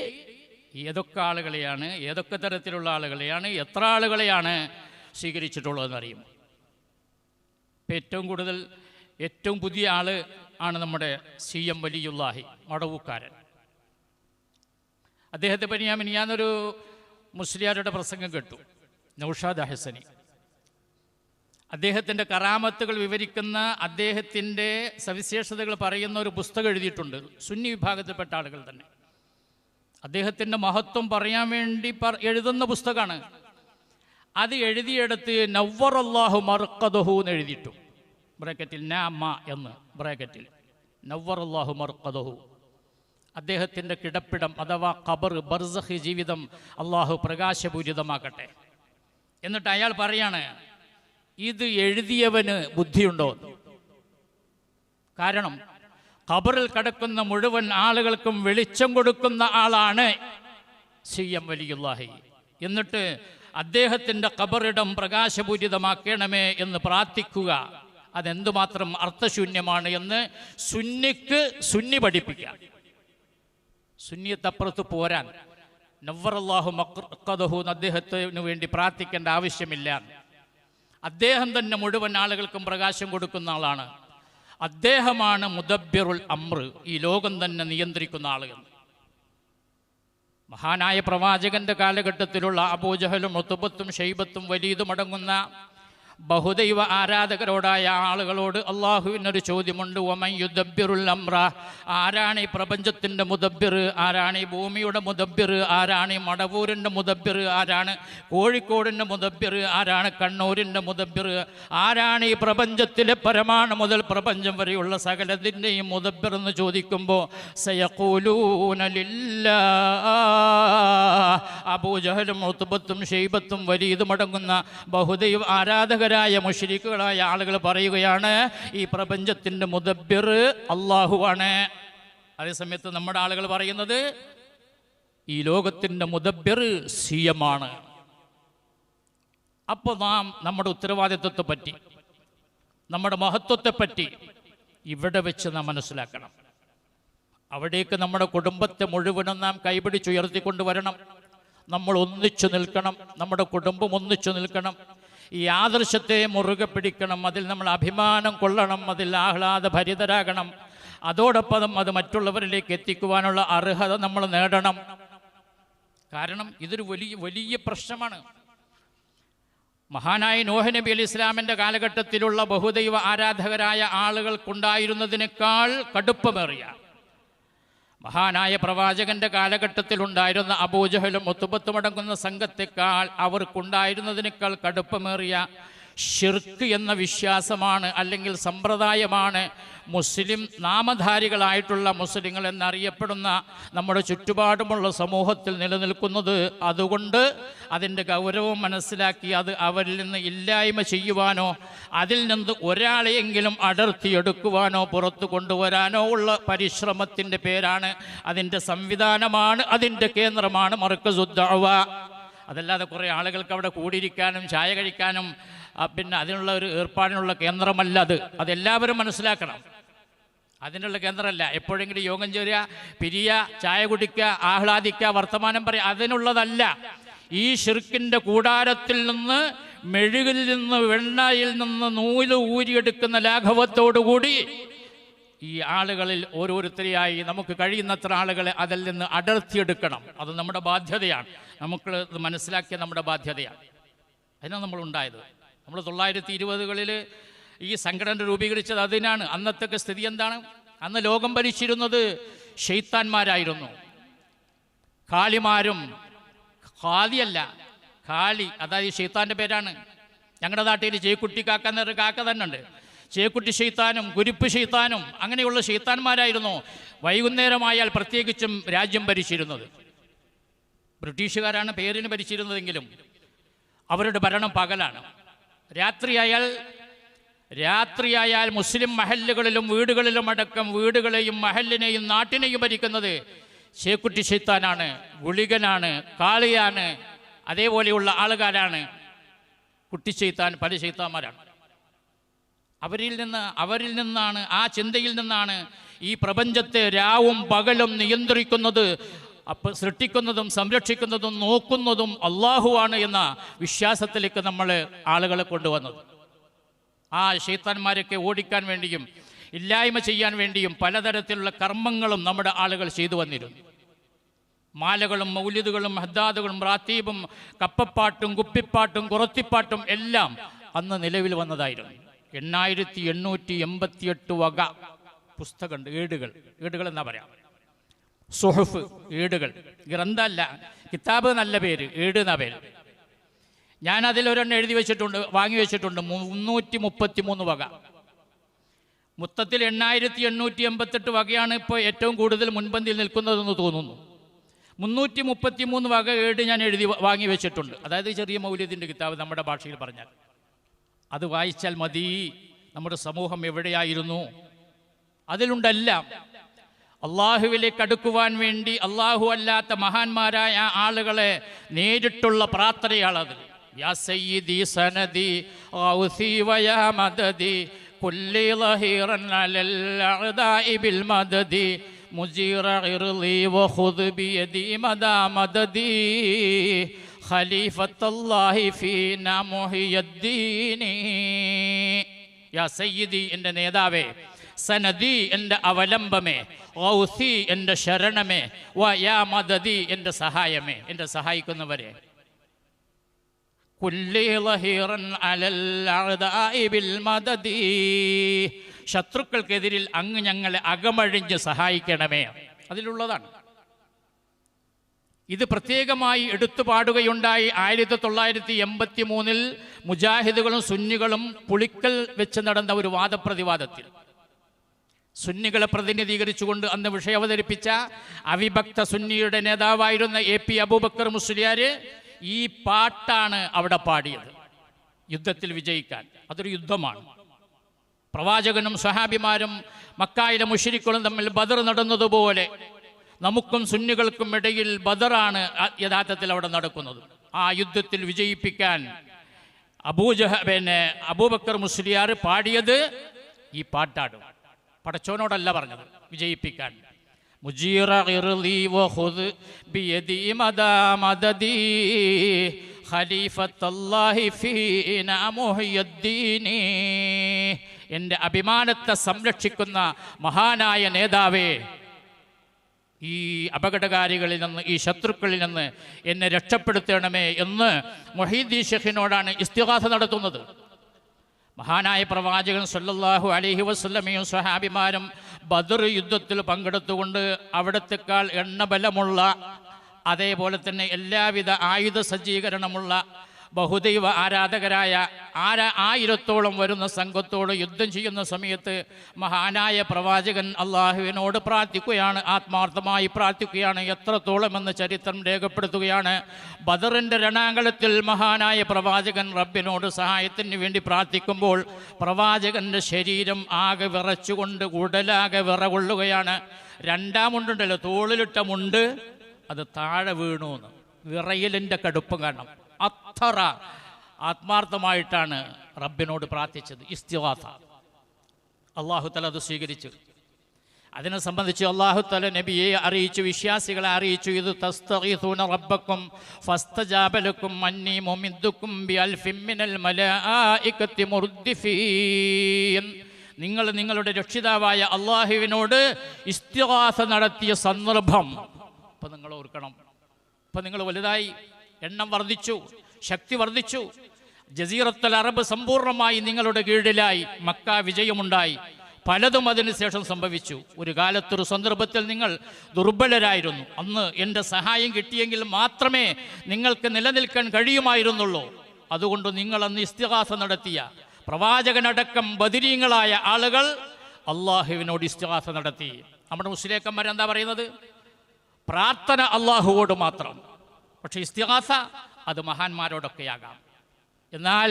ഏതൊക്കെ ആളുകളെയാണ്, ഏതൊക്കെ തരത്തിലുള്ള ആളുകളെയാണ്, എത്ര ആളുകളെയാണ് സ്വീകരിച്ചിട്ടുള്ളതെന്നറിയും. ഏറ്റവും പുതിയ ആൾ ആണ് നമ്മുടെ CM വലിയുല്ലാഹി മടവൂക്കാരൻ. അദ്ദേഹത്തെ പറ്റി ഞാനൊരു മുസ്ലിയാരുടെ പ്രസംഗം കേട്ടു, നൗഷാദ് ഹസനി. അദ്ദേഹത്തിൻ്റെ കറാമത്തുകൾ വിവരിക്കുന്ന, അദ്ദേഹത്തിൻ്റെ സവിശേഷതകൾ പറയുന്ന ഒരു പുസ്തകം എഴുതിയിട്ടുണ്ട്. സുന്നി വിഭാഗത്തിൽപ്പെട്ട ആളുകൾ തന്നെ അദ്ദേഹത്തിൻ്റെ മഹത്വം പറയാൻ വേണ്ടി എഴുതുന്ന പുസ്തകമാണ്. അത് എഴുതിയെടുത്ത് നവ്വറല്ലാഹു മർഖദഹു എന്ന് എഴുതിയിട്ടു, ബ്രാക്കറ്റിൽ നാമ എന്ന് ബ്രാക്കറ്റിൽ നവ്വറല്ലാഹു മർഖദഹു. അദ്ദേഹത്തിൻ്റെ കിടപ്പിടം അഥവാ ഖബർ, ബർസഖ് ജീവിതം അള്ളാഹു പ്രകാശപൂരിതമാക്കട്ടെ. എന്നിട്ട് അയാൾ പറയാണ്, ഇത് എഴുതിയവന് ബുദ്ധിയുണ്ടോ? കാരണം ഖബറിൽ കിടക്കുന്ന മുഴുവൻ ആളുകൾക്കും വെളിച്ചം കൊടുക്കുന്ന ആളാണ് CM വലിയുല്ലാഹി. എന്നിട്ട് അദ്ദേഹത്തിൻ്റെ ഖബറിടം പ്രകാശപൂരിതമാക്കണമേ എന്ന് പ്രാർത്ഥിക്കുക, അതെന്തുമാത്രം അർത്ഥശൂന്യമാണ് എന്ന് സുന്നി പഠിപ്പിക്കുക. സുന്നിയത്തപ്പുറത്ത് പോരാൻ നവ്വറല്ലാഹു മഖ്ദഹു അദ്ദേഹത്തിന് വേണ്ടി പ്രാർത്ഥിക്കേണ്ട ആവശ്യമില്ല. അദ്ദേഹം തന്നെ മുഴുവൻ ആളുകൾക്കും പ്രകാശം കൊടുക്കുന്ന ആളാണ്. അദ്ദേഹമാണ് മുദബ്ബിറുൽ അംർ, ഈ ലോകം തന്നെ നിയന്ത്രിക്കുന്ന ആളുകൾ. മഹാനായ പ്രവാചകന്റെ കാലഘട്ടത്തിലുള്ള അബൂജഹലും ഉത്ബത്തും ഷൈബത്തും വലീദും അടങ്ങുന്ന ബഹുദൈവ ആരാധകരോടായ ആളുകളോട് അള്ളാഹുവിനൊരു ചോദ്യമുണ്ട്. വമൻ യുദബ്ബിറുൽ അംറ, ആരാണ് ഈ പ്രപഞ്ചത്തിൻ്റെ മുദബ്ബിർ, ആരാണ് ഈ ഭൂമിയുടെ മുദബ്ബിർ, ആരാണ് ഈ മടവൂരിൻ്റെ മുദബ്ബിർ, ആരാണ് കോഴിക്കോടിൻ്റെ മുദബ്ബിർ, ആരാണ് കണ്ണൂരിൻ്റെ മുദബ്ബിർ, ആരാണ് ഈ പ്രപഞ്ചത്തിലെ പരമാണു മുതൽ പ്രപഞ്ചം വരെയുള്ള സകലത്തിൻ്റെയും മുദബ്ബിർ എന്ന് ചോദിക്കുമ്പോൾ സയഖൂലൂന ലില്ലാഹ്, അബൂജഹലും ഉത്ബത്തും ഷൈബത്തും വലീദും അടങ്ങുന്ന ബഹുദൈവ ആരാധകരായ മുശ്രിക്കുകളായ ആളുകൾ പറയുകയാണ്, ഈ പ്രപഞ്ചത്തിൻ്റെ മുദബ്ബിർ അള്ളാഹുവാണ്. അതേസമയത്ത് നമ്മുടെ ആളുകൾ പറയുന്നത് ഈ ലോകത്തിൻ്റെ മുദബ്ബിർ CM ആണ്. അപ്പോൾ നാം നമ്മുടെ ഉത്തരവാദിത്വത്തെപ്പറ്റി, നമ്മുടെ മഹത്വത്തെപ്പറ്റി ഇവിടെ വെച്ച് നാം മനസ്സിലാക്കണം. അവിടേക്ക് നമ്മുടെ കുടുംബത്തെ മുഴുവനും നാം കൈപിടിച്ചുയർത്തിക്കൊണ്ടുവരണം. നമ്മൾ ഒന്നിച്ചു നിൽക്കണം, നമ്മുടെ കുടുംബം ഒന്നിച്ചു നിൽക്കണം. ഈ ആദർശത്തെ മുറുകെ പിടിക്കണം, അതിൽ നമ്മൾ അഭിമാനം കൊള്ളണം, അതിൽ ആഹ്ലാദഭരിതരാകണം. അതോടൊപ്പം അത് മറ്റുള്ളവരിലേക്ക് എത്തിക്കുവാനുള്ള അർഹത നമ്മൾ നേടണം. കാരണം ഇതൊരു വലിയ പ്രശ്നമാണ്. മഹാനായ നൂഹ് നബി അലൈഹി ഇസ്ലാമിൻ്റെ കാലഘട്ടത്തിലുള്ള ബഹുദൈവ ആരാധകരായ ആളുകൾക്കുണ്ടായിരുന്നതിനേക്കാൾ കടുപ്പമേറിയ മഹാനായ പ്രവാചകന്റെ കാലഘട്ടത്തിലുണ്ടായിരുന്ന അബൂജഹലും ഉത്ബത്തും അടങ്ങുന്ന സംഘത്തെക്കാൾ അവർക്കുണ്ടായിരുന്നതിനേക്കാൾ കടുപ്പമേറിയ ഷിർക്ക് എന്ന വിശ്വാസമാണ്, അല്ലെങ്കിൽ സമ്പ്രദായമാണ് മുസ്ലിം നാമധാരികളായിട്ടുള്ള മുസ്ലിങ്ങൾ എന്നറിയപ്പെടുന്ന നമ്മുടെ ചുറ്റുപാടുമുള്ള സമൂഹത്തിൽ നിലനിൽക്കുന്നത്. അതുകൊണ്ട് അതിൻ്റെ ഗൗരവം മനസ്സിലാക്കി അത് അവരിൽ നിന്ന് ഇല്ലായ്മ ചെയ്യുവാനോ അതിൽ നിന്ന് ഒരാളെയെങ്കിലും അടർത്തിയെടുക്കുവാനോ പുറത്തു കൊണ്ടുവരാനോ ഉള്ള പരിശ്രമത്തിൻ്റെ പേരാണ്, അതിൻ്റെ സംവിധാനമാണ്, അതിൻ്റെ കേന്ദ്രമാണ് മർക്കസുദ് ദഅവ. അതല്ലാതെ കുറേ ആളുകൾക്ക് അവിടെ കൂടിയിരിക്കാനും ചായ കഴിക്കാനും പിന്നെ അതിനുള്ള ഒരു ഏർപ്പാടിനുള്ള കേന്ദ്രമല്ല അത്. അതെല്ലാവരും മനസ്സിലാക്കണം. അതിനുള്ള കേന്ദ്രമല്ല. എപ്പോഴെങ്കിലും യോഗം ചേരുക, പിരിയ, ചായ കുടിക്കുക, ആഹ്ലാദിക്കുക, വർത്തമാനം പറയുക, അതിനുള്ളതല്ല. ഈ ഷിർക്കിൻ്റെ കൂടാരത്തിൽ നിന്ന്, മെഴുകിൽ നിന്ന്, വെണ്ണയിൽ നിന്ന് നൂല് ഊരിയെടുക്കുന്ന ലാഘവത്തോടുകൂടി ഈ ആളുകളിൽ ഓരോരുത്തരെയായി നമുക്ക് കഴിയുന്നത്ര ആളുകളെ അതിൽ നിന്ന് അടർത്തിയെടുക്കണം. അത് നമ്മുടെ ബാധ്യതയാണ്. നമുക്ക് ഇത് മനസ്സിലാക്കിയ നമ്മുടെ ബാധ്യതയാണ്. അതിനാണ് നമ്മളുണ്ടായത്. നമ്മൾ 1920കളിൽ ഈ സംഘടന രൂപീകരിച്ചത് അതിനാണ്. അന്നത്തെ സ്ഥിതി എന്താണ്? അന്ന് ലോകം ഭരിച്ചിരുന്നത് ശൈത്താന്മാരായിരുന്നു. കാളിമാരും, ഖാദിയല്ല, കാളി, അതായത് ശൈത്താൻ്റെ പേരാണ്. ഞങ്ങളുടെ നാട്ടിൽ ചേക്കുട്ടി കാക്ക എന്നൊരു കാക്ക തന്നെ ഉണ്ട്. ചേക്കുട്ടി ശൈത്താനും കുരിപ്പ് ശൈത്താനും അങ്ങനെയുള്ള ശൈത്താന്മാരായിരുന്നു വൈകുന്നേരമായാൽ പ്രത്യേകിച്ചും രാജ്യം ഭരിച്ചിരുന്നത്. ബ്രിട്ടീഷുകാരാണ് പേരിന് ഭരിച്ചിരുന്നതെങ്കിലും അവരുടെ ഭരണം പകലാണ്. രാത്രിയായാൽ മുസ്ലിം മഹല്ലുകളിലും വീടുകളിലും അടക്കം വീടുകളെയും മഹല്ലിനെയും നാട്ടിനെയും ഭരിക്കുന്നത് ചേക്കുട്ടി ശൈത്താനാണ്, ഗുളികനാണ്, കാളിയാണ്, അതേപോലെയുള്ള ആളുകാരാണ്. കുട്ടി ശൈത്താൻ, പല ശൈത്താന്മാരാണ്. അവരിൽ നിന്നാണ്, ആ ചിന്തയിൽ നിന്നാണ് ഈ പ്രപഞ്ചത്തെ രാവും പകലും നിയന്ത്രിക്കുന്നത്, സൃഷ്ടിക്കുന്നതും സംരക്ഷിക്കുന്നതും നോക്കുന്നതും അള്ളാഹുവാണ് എന്ന വിശ്വാസത്തിലേക്ക് നമ്മൾ ആളുകളെ കൊണ്ടുവന്നത്. ആ ശൈത്താന്മാരൊക്കെ ഓടിക്കാൻ വേണ്ടിയും ഇല്ലായ്മ ചെയ്യാൻ വേണ്ടിയും പലതരത്തിലുള്ള കർമ്മങ്ങളും നമ്മുടെ ആളുകൾ ചെയ്തു വന്നിരുന്നു. മാലകളും മൗലിദുകളും ഹദ്ദാദുകളും റാത്തീബും കപ്പപ്പാട്ടും കുപ്പിപ്പാട്ടും കുറത്തിപ്പാട്ടും എല്ലാം അന്ന് നിലവിൽ വന്നതായിരുന്നു. 8888 വക പുസ്തകമുണ്ട്, ഏടുകൾ എന്നാ പറയാം. സുഹഫ്, ഏടുകൾ, ഗ്രന്ഥമല്ല, കിതാബ് നല്ല പേര്, ഏട് എന്നാ പേര്. ഞാൻ അതിലൊരെണ്ണം എഴുതി വെച്ചിട്ടുണ്ട്, വാങ്ങി വെച്ചിട്ടുണ്ട്. 333 വക. മൊത്തത്തിൽ 8888 വകയാണ് ഇപ്പോൾ ഏറ്റവും കൂടുതൽ മുൻപന്തിയിൽ നിൽക്കുന്നതെന്ന് തോന്നുന്നു. 333 വക ഏട് ഞാൻ വാങ്ങി വെച്ചിട്ടുണ്ട്. അതായത് ചെറിയ മൗലിദിൻ്റെ കിതാബ് നമ്മുടെ ഭാഷയിൽ പറഞ്ഞാൽ. അത് വായിച്ചാൽ മതി നമ്മുടെ സമൂഹം എവിടെയായിരുന്നു. അതിലുണ്ടെല്ലാം. അള്ളാഹുവിലേക്ക് അടുക്കുവാൻ വേണ്ടി അള്ളാഹു അല്ലാത്ത മഹാന്മാരായ ആളുകളെ നേരിട്ടുള്ള പ്രാർത്ഥനയാണത്. യാ സയ്യിദി സനദി ഔസി വയാ മദദി കുല്ലി ലഹീറൻ അലൽ അഅദാഇ ബിൽ മദദി മുജീറ ഇർളി വഖുദ് ബിയദി മദാ മദദി ഖലീഫത്തുല്ലാഹി ഫീനാ മുഹിയദ്ദീനി. യാ സയ്യിദി, എൻ്റെ നേതാവേ, സനദി, എൻ്റെ അവലംബമേ, ഔസി, എൻ്റെ ശരണമേ, വയാ മദദി, എൻ്റെ സഹായമേ, എൻ്റെ സഹായിക്കുന്നവരെ, കുല്ലി ലഹീറൻ അലൽ അഅദാഇ ബിൽ മദദി, ശത്രുക്കൾക്കെതിരിൽ അങ്ങ് ഞങ്ങളെ അകമഴിഞ്ഞ് സഹായിക്കണമേ. അതിലുള്ളതാണ്. ഇത് പ്രത്യേകമായി എടുത്തു പാടുകയുണ്ടായി 1983 മുജാഹിദുകളും സുന്നികളും പുളിക്കൽ വെച്ച് നടന്ന ഒരു വാദപ്രതിവാദത്തിൽ. സുന്നികളെ പ്രതിനിധീകരിച്ചുകൊണ്ട് അന്ന് വിഷയം അവതരിപ്പിച്ച അവിഭക്ത സുന്നിയുടെ നേതാവായിരുന്ന AP അബൂബക്കർ മുസ്ലിയാർ ഈ പാട്ടാണ് അവിടെ പാടിയത് യുദ്ധത്തിൽ വിജയിക്കാൻ. അതൊരു യുദ്ധമാണ്. പ്രവാചകനും സ്വഹാബിമാരും മക്കായിലെ മുശ്രിക്കുകളും തമ്മിൽ ബദർ നടന്നതുപോലെ നമുക്കും സുന്നികൾക്കും ഇടയിൽ ബദറാണ് യഥാർത്ഥത്തിൽ അവിടെ നടക്കുന്നത്. ആ യുദ്ധത്തിൽ വിജയിപ്പിക്കാൻ അബൂബക്കർ മുസ്ലിയാർ പാടിയത് ഈ പാട്ടാണ്. പടച്ചോനോടല്ല പറഞ്ഞത്, വിജയിപ്പിക്കാൻ. മുജീറ ഇർളി വഖുദ് ബിയദി മദാ മദദി ഖലീഫത്തുല്ലാഹി ഫീനാ മുഹിയദ്ദീനി, എൻ്റെ അഭിമാനത്തെ സംരക്ഷിക്കുന്ന മഹാനായ നേതാവേ, ഈ അപകടകാരികളിൽ നിന്ന്, ഈ ശത്രുക്കളിൽ നിന്ന് എന്നെ രക്ഷപ്പെടുത്തണമേ എന്ന് മുഹീദ്ദീൻ ഷെയ്ഖിനോടാണ് ഇസ്തിഗാസ നടത്തുന്നത്. മഹാനായ പ്രവാചകൻ സല്ലല്ലാഹു അലൈഹി വസല്ലമയും സ്വഹാബിമാരും ബദർ യുദ്ധത്തിൽ പങ്കെടുത്തുകൊണ്ട് അവിടത്തെക്കാൾ എണ്ണബലമുള്ള, അതേപോലെ തന്നെ എല്ലാവിധ ആയുധ സജ്ജീകരണമുള്ള ബഹുദൈവ ആരാധകരായ 1000-ഓളം വരുന്ന സംഘത്തോട് യുദ്ധം ചെയ്യുന്ന സമയത്ത് മഹാനായ പ്രവാചകൻ അള്ളാഹുവിനോട് പ്രാർത്ഥിക്കുകയാണ്, ആത്മാർത്ഥമായി പ്രാർത്ഥിക്കുകയാണ്. എത്രത്തോളം എന്ന് ചരിത്രം രേഖപ്പെടുത്തുകയാണ്. ബദറിൻ്റെ രണാങ്കളത്തിൽ മഹാനായ പ്രവാചകൻ റബ്ബിനോട് സഹായത്തിന് വേണ്ടി പ്രാർത്ഥിക്കുമ്പോൾ പ്രവാചകൻ്റെ ശരീരം ആകെ വിറച്ചുകൊണ്ട് ഉടലാകെ വിറകൊള്ളുകയാണ്. രണ്ടാമുണ്ടുണ്ടല്ലോ, തോളിലിട്ട മുണ്ട്, അത് താഴെ വീണു എന്ന്. വിറയലിൻ്റെ കടുപ്പം കാരണം അത്ര ആത്മാർത്ഥമായിട്ടാണ് റബ്ബിനോട് പ്രാർത്ഥിച്ചത്. ഇസ്തിഗാസ അല്ലാഹു തആല അത് സ്വീകരിച്ചു. അതിനെ സംബന്ധിച്ച് അല്ലാഹു തആല നബിയെ അറിയിച്ചു, വിശ്വാസികളെ അറിയിച്ചു, ഇത് തസ്തഗീസൂന റബ്ബക്കും ഫസ്തജാബ ലക്കും അന്നി മുമിദ്ദുക്കും ബിഅൽഫിൻ മിനൽ മലായികത്തി മുർദിഫീൻ. നിങ്ങൾ നിങ്ങളുടെ രക്ഷിതാവായ അല്ലാഹുവിനോട് ഇസ്തിഗാസ നടത്തിയ സന്ദർഭം ഇപ്പം നിങ്ങൾ ഓർക്കണം. ഇപ്പം നിങ്ങൾ വലുതായി, എണ്ണം വർദ്ധിച്ചു, ശക്തി വർദ്ധിച്ചു. ജസീറത്തുൽ അറബ് സമ്പൂർണ്ണമായി നിങ്ങളുടെ കീഴിലായി. മക്ക വിജയമുണ്ടായി. പലതും അതിനുശേഷം സംഭവിച്ചു. ഒരു കാലത്തൊരു സന്ദർഭത്തിൽ നിങ്ങൾ ദുർബലരായിരുന്നു. അന്ന് എൻ്റെ സഹായം കിട്ടിയെങ്കിൽ മാത്രമേ നിങ്ങൾക്ക് നിലനിൽക്കാൻ കഴിയുമായിരുന്നുള്ളൂ. അതുകൊണ്ട് നിങ്ങൾ അന്ന് ഇസ്തിഗാസ നടത്തിയ പ്രവാചകനടക്കം ബദരീങ്ങളായ ആളുകൾ അള്ളാഹുവിനോട് ഇസ്തിഗാസ നടത്തി. നമ്മുടെ മുസ്ലിംമാരെന്താ പറയുന്നത്? പ്രാർത്ഥന അള്ളാഹുവോട് മാത്രം. പക്ഷെ ഇസ്തിഗാസ അത് മഹാന്മാരോടൊക്കെയാകാം. എന്നാൽ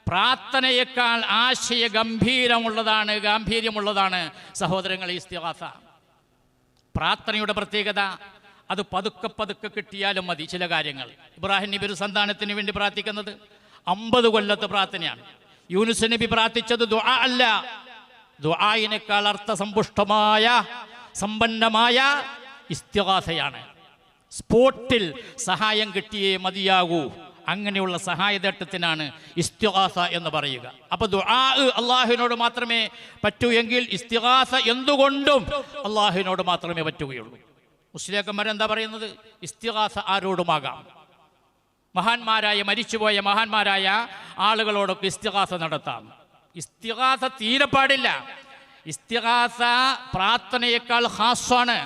പ്രാർത്ഥനയേക്കാൾ ആശയ ഗാംഭീര്യമുള്ളതാണ് സഹോദരങ്ങളെ ഇസ്തിഗാസ. പ്രാർത്ഥനയുടെ പ്രത്യേകത അത് പതുക്കെ പതുക്കെ കിട്ടിയാലും മതി. ചില കാര്യങ്ങൾ ഇബ്രാഹിം നബി ഒരു സന്താനത്തിന് വേണ്ടി പ്രാർത്ഥിക്കുന്നത് 50 കൊല്ലത്തെ പ്രാർത്ഥനയാണ്. യൂനുസ് നബി പ്രാർത്ഥിച്ചത് ദുആ അല്ല, ദുആയിനേക്കാൾ അർത്ഥസമ്പുഷ്ടമായ സമ്പന്നമായ ഇസ്തിഗാസയാണ്. സ്പോട്ടിൽ സഹായം കിട്ടിയേ മതിയാകൂ. അങ്ങനെയുള്ള സഹായതേട്ടത്തിനാണ് ഇസ്തിഗാസ എന്ന് പറയുക. അപ്പോൾ ദുആ അള്ളാഹുവിനോട് മാത്രമേ പറ്റൂ എങ്കിൽ ഇസ്തിഗാസ എന്തുകൊണ്ടും അള്ളാഹുവിനോട് മാത്രമേ പറ്റുകയുള്ളൂ. മുസ്ലിംമാരെന്താ പറയുന്നത്? ഇസ്തിഗാസ ആരോടുമാകാം. മഹാന്മാരായ, മരിച്ചുപോയ മഹാന്മാരായ ആളുകളോടൊക്കെ ഇസ്തിഗാസ നടത്താം. ഇസ്തിഗാസ തീരെ പാടില്ല. ഇസ്തിഗാസ പ്രാർത്ഥനയേക്കാൾ ഖാസ്സാണ്.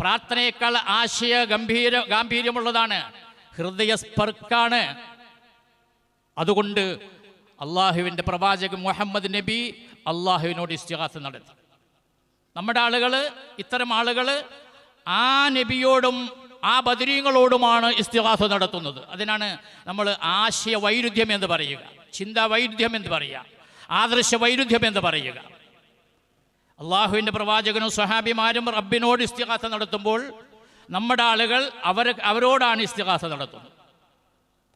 പ്രാർത്ഥനയേക്കാൾ ആശയ ഗാംഭീര്യമുള്ളതാണ്, ഹൃദയസ്പർക്കാണ്. അതുകൊണ്ട് അള്ളാഹുവിൻ്റെ പ്രവാചകൻ മുഹമ്മദ് നബി അള്ളാഹുവിനോട് ഇസ്തിഗാസ നടത്തി. നമ്മുടെ ആളുകൾ, ഇത്തരം ആളുകൾ ആ നബിയോടും ആ ബദരീങ്ങളോടുമാണ് ഇസ്തിഗാസ നടത്തുന്നത്. അതിനാണ് നമ്മൾ ആശയ വൈരുദ്ധ്യം എന്ന് പറയുക, ചിന്താ വൈരുദ്ധ്യം എന്ന് പറയുക, ആദർശ വൈരുദ്ധ്യം എന്ന് പറയുക. അള്ളാഹുവിൻ്റെ പ്രവാചകനും സ്വഹാബിമാരും റബ്ബിനോട് ഇസ്തിഗാസ നടത്തുമ്പോൾ നമ്മുടെ ആളുകൾ അവരോടാണ് ഇസ്തിഗാസ നടത്തുന്നത്.